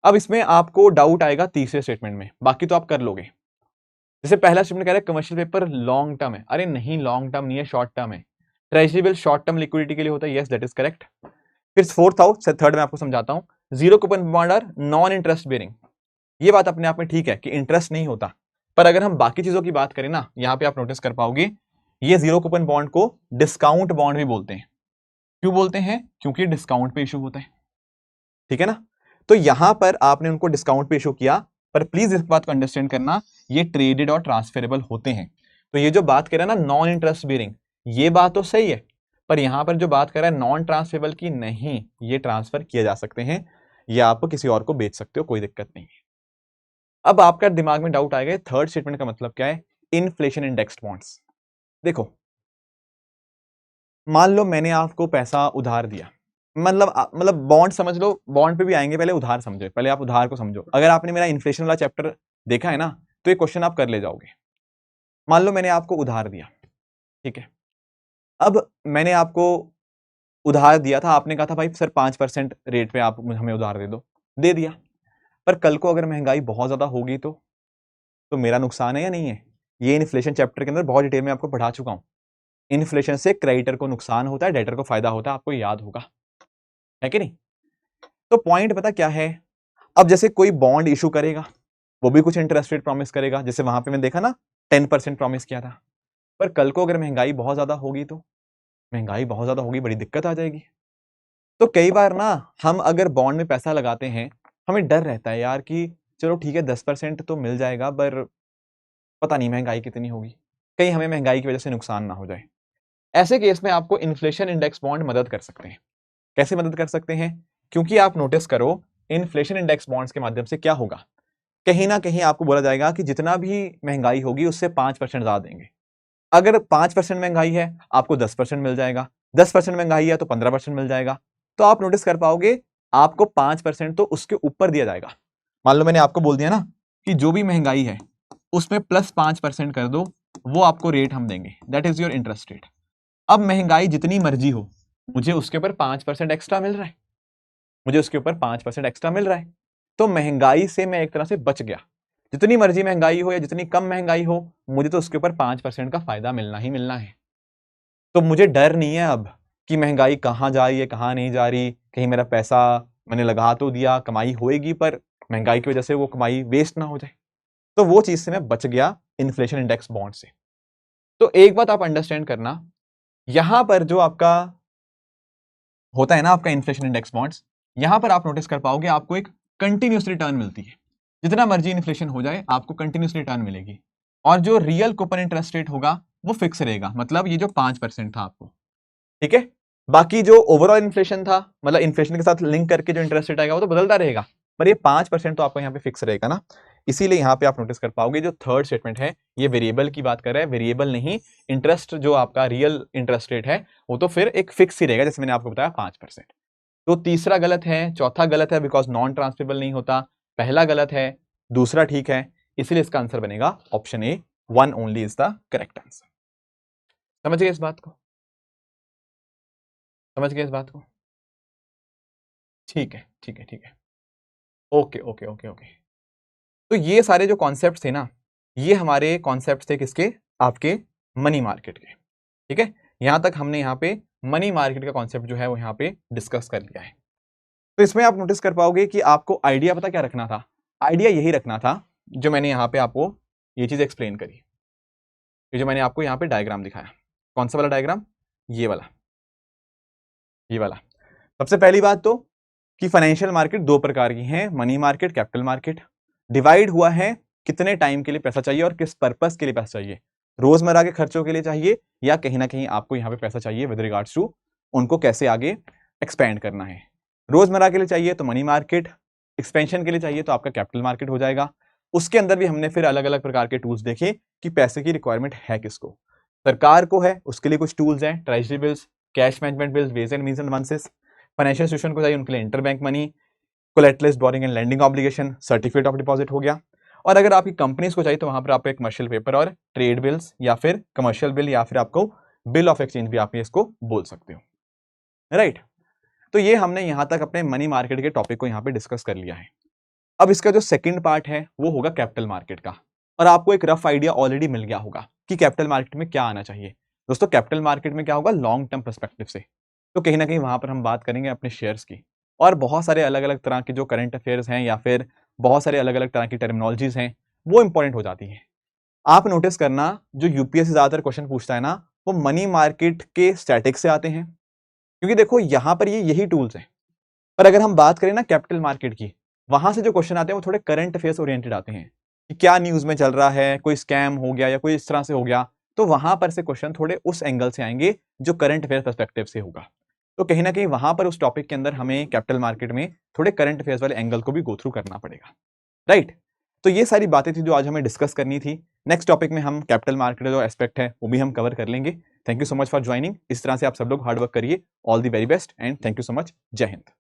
अब इसमें आपको डाउट आएगा तीसरे स्टेटमेंट में, बाकी तो आप कर लोगे। जैसे पहला स्टेटमेंट कह रहा है कमर्शियल पेपर लॉन्ग टर्म है, अरे नहीं लॉन्ग टर्म नहीं है, शॉर्ट टर्म है। Treasury bill short term liquidity के लिए होता है, यस दैट इज करेक्ट। फिर फोर्थ आउट, थर्ड में आपको समझाता हूं, zero coupon bond are non interest bearing. ये बात अपने आप में ठीक है कि इंटरेस्ट नहीं होता, पर अगर हम बाकी चीजों की बात करें ना, यहां पे आप नोटिस कर पाओगे ये जीरो कूपन बॉन्ड को डिस्काउंट बॉन्ड भी बोलते हैं। क्यों बोलते हैं? क्योंकि डिस्काउंट पे इशू होता है, ठीक है ना। तो यहां पर आपने उनको डिस्काउंट पे इशू किया, पर प्लीज इस बात को अंडरस्टैंड करना, ये ट्रेडेड और ट्रांसफरेबल होते हैं। तो ये जो बात कर रहा है ना नॉन इंटरेस्ट बेरिंग, ये बात तो सही है, पर यहां पर जो बात कर रहा है नॉन ट्रांसफरेबल की, नहीं, ये ट्रांसफर किए जा सकते हैं, ये आप किसी और को बेच सकते हो, कोई दिक्कत नहीं है। अब आपका दिमाग में डाउट आएगा थर्ड स्टेटमेंट का मतलब क्या है, इन्फ्लेशन इंडेक्स्ड बॉन्ड्स। देखो मान लो मैंने आपको पैसा उधार दिया, मतलब बॉन्ड समझ लो, बॉन्ड पे भी आएंगे, पहले उधार समझो, पहले आप उधार को समझो। अगर आपने मेरा इन्फ्लेशन वाला चैप्टर देखा है ना, तो ये क्वेश्चन आप कर ले जाओगे। मान लो मैंने आपको उधार दिया, ठीक है, अब मैंने आपको उधार दिया था, आपने कहा था भाई सर 5% रेट पे आप हमें उधार दे दो, दे दिया, पर कल को अगर महंगाई बहुत ज्यादा होगी तो मेरा नुकसान है या नहीं है? ये इन्फ्लेशन चैप्टर के अंदर बहुत डिटेल में आपको पढ़ा चुका हूं। इन्फ्लेशन से क्रेडिटर को नुकसान होता है, डेटर को फायदा होता है, आपको याद होगा, है कि नहीं? तो पॉइंट पता क्या है, अब जैसे कोई बॉन्ड इशू करेगा, वो भी कुछ इंटरेस्ट रेट प्रॉमिस करेगा, जैसे वहां पे मैं देखा ना 10% प्रॉमिस किया था, पर कल को अगर महंगाई बहुत ज्यादा होगी तो महंगाई बहुत ज्यादा होगी, बड़ी दिक्कत आ जाएगी। तो कई बार ना हम अगर बॉन्ड में पैसा लगाते हैं हमें डर रहता है यार कि चलो ठीक है 10% तो मिल जाएगा, पर पता नहीं महंगाई कितनी होगी, कहीं हमें महंगाई की वजह से नुकसान ना हो जाए। ऐसे केस में आपको इन्फ्लेशन इंडेक्स बॉन्ड मदद कर सकते हैं। कैसे मदद कर सकते हैं? क्योंकि आप नोटिस करो इन्फ्लेशन इंडेक्स बॉन्ड्स के माध्यम से क्या होगा, कहीं ना कहीं आपको बोला जाएगा कि जितना भी महंगाई होगी उससे 5% ज्यादा देंगे। अगर 5% महंगाई है आपको 10% मिल जाएगा, 10% महंगाई है तो 15% मिल जाएगा। तो आप नोटिस कर पाओगे आपको 5% तो उसके ऊपर दिया जाएगा। मान लो मैंने आपको बोल दिया ना कि जो भी महंगाई है उसमें +5% कर दो, वो आपको रेट हम देंगे, that is your interest rate. अब महंगाई जितनी मर्जी हो, मुझे उसके ऊपर 5% एक्स्ट्रा मिल रहा है, मुझे उसके ऊपर 5% एक्स्ट्रा मिल रहा है, तो महंगाई से मैं एक तरह से बच गया। जितनी मर्जी महंगाई हो या जितनी कम महंगाई हो, मुझे तो उसके ऊपर 5% का फायदा मिलना ही मिलना है। तो मुझे डर नहीं है अब कि महंगाई कहां जा रही है कहां नहीं जा रही, कहीं मेरा पैसा मैंने लगा तो दिया, कमाई होएगी पर महंगाई की वजह से वो कमाई वेस्ट ना हो जाए। तो वो चीज से मैं बच गया इन्फ्लेशन इंडेक्स बॉन्ड से। तो एक बात आप अंडरस्टैंड करना, यहां पर जो आपका होता है ना आपका इन्फ्लेशन इंडेक्स बॉन्ड्स, यहां पर आप नोटिस कर पाओगे आपको एक कंटिन्यूस रिटर्न मिलती है। जितना मर्जी इन्फ्लेशन हो जाए आपको कंटिन्यूस रिटर्न मिलेगी, और जो रियल कूपन इंटरेस्ट रेट होगा वो फिक्स रहेगा, मतलब ये जो 5% था आपको, ठीक है। बाकी जो ओवरऑल इन्फ्लेशन था, मतलब इन्फ्लेशन के साथ लिंक करके जो इंटरेस्ट रेट आएगा वो तो बदलता रहेगा, पर ये 5% तो आपको यहाँ पे फिक्स रहेगा ना। इसीलिए यहाँ पे आप नोटिस कर पाओगे जो थर्ड स्टेटमेंट है ये वेरिएबल की बात कर रहा है, वेरिएबल नहीं, इंटरेस्ट जो आपका रियल इंटरेस्ट रेट है वो तो फिर एक फिक्स ही रहेगा, जैसे मैंने आपको बताया 5%। तो तीसरा गलत है, चौथा गलत है बिकॉज नॉन ट्रांसफरेबल नहीं होता, पहला गलत है, दूसरा ठीक है, इसलिए इसका आंसर बनेगा option A, 1 only is the correct answer. समझ गए इस बात को? समझ गए इस बात को? ठीक है ठीक है ठीक है, ओके ओके ओके ओके। तो ये सारे जो कॉन्सेप्ट थे ना, ये हमारे कॉन्सेप्ट थे किसके? आपके मनी मार्केट के, ठीक है। यहां तक हमने यहाँ पे मनी मार्केट का कॉन्सेप्ट जो है वो यहाँ पे डिस्कस कर लिया है। तो इसमें आप नोटिस कर पाओगे कि आपको आइडिया पता क्या रखना था, आइडिया यही रखना था जो मैंने यहाँ पे आपको ये चीज एक्सप्लेन करी, ये जो मैंने आपको यहाँ पे डायग्राम दिखाया। कौन सा वाला डायग्राम? ये वाला, ये वाला। सबसे पहली बात तो कि फाइनेंशियल मार्केट दो प्रकार की हैं, money market, capital market. Divide हुआ है कितने टाइम के लिए पैसा चाहिए और किस पर्पस के लिए पैसा चाहिए, रोजमर्रा के खर्चों के लिए चाहिए या कहीं ना कहीं आपको यहाँ पे पैसा चाहिए विद रिगार्ड्स टू उनको कैसे आगे एक्सपेंड करना है। रोजमर्रा के लिए चाहिए तो मनी मार्केट, एक्सपेंशन के लिए चाहिए तो आपका कैपिटल मार्केट हो जाएगा। उसके अंदर भी हमने फिर अलग अलग प्रकार के टूल्स देखे कि पैसे की रिक्वायरमेंट है किसको, सरकार को है उसके लिए कुछ टूल्स हैं, treasury bills, cash management bills, ways and means and advances. Financial institution को चाहिए उनके लिए interbank money, collateralized borrowing and lending obligation, certificate of deposit हो गया। और अगर आपकी कंपनीज को चाहिए तो वहां पर आपको एक कमर्शियल पेपर और ट्रेड बिल्स या फिर कमर्शियल बिल या फिर आपको बिल ऑफ एक्सचेंज भी आप इसको बोल सकते हो, राइट। तो ये हमने यहां तक अपने मनी मार्केट के टॉपिक को यहाँ पे डिस्कस कर लिया है। अब इसका जो सेकंड पार्ट है वो होगा कैपिटल मार्केट का, और आपको एक रफ आइडिया ऑलरेडी मिल गया होगा कि कैपिटल मार्केट में क्या आना चाहिए। दोस्तों कैपिटल मार्केट में क्या होगा, लॉन्ग टर्म पर्सपेक्टिव से, तो कहीं ना कहीं वहां पर हम बात करेंगे अपने शेयर्स की, और बहुत सारे अलग अलग तरह के जो करंट अफेयर्स हैं या फिर बहुत सारे अलग अलग तरह की टर्मिनोलॉजीज हैं वो इंपॉर्टेंट हो जाती हैं। आप नोटिस करना जो यूपीएससी ज्यादातर क्वेश्चन पूछता है ना वो मनी मार्केट के स्टैटिक्स से आते हैं, क्योंकि देखो यहां पर ये यही टूल्स हैं। पर अगर हम बात करें ना कैपिटल मार्केट की, वहां से जो क्वेश्चन आते हैं वो थोड़े करंट अफेयर्स ओरिएंटेड आते हैं कि क्या न्यूज में चल रहा है, कोई स्कैम हो गया या कोई इस तरह से हो गया, तो वहां पर से क्वेश्चन थोड़े उस एंगल से आएंगे जो करंट अफेयर पर्सपेक्टिव से होगा। तो कहीं ना कहीं वहां पर उस टॉपिक के अंदर हमें कैपिटल मार्केट में थोड़े करंट अफेयर्स वाले एंगल को भी गो थ्रू करना पड़ेगा, राइट। तो ये सारी बातें थी जो आज हमें डिस्कस करनी थी। नेक्स्ट टॉपिक में हम कैपिटल मार्केट जो एस्पेक्ट है वो भी हम कवर कर लेंगे। Thank you so much for joining. इस तरह से आप सब लोग हार्ड वर्क करिए। All the very best and thank you so much. जय हिंद।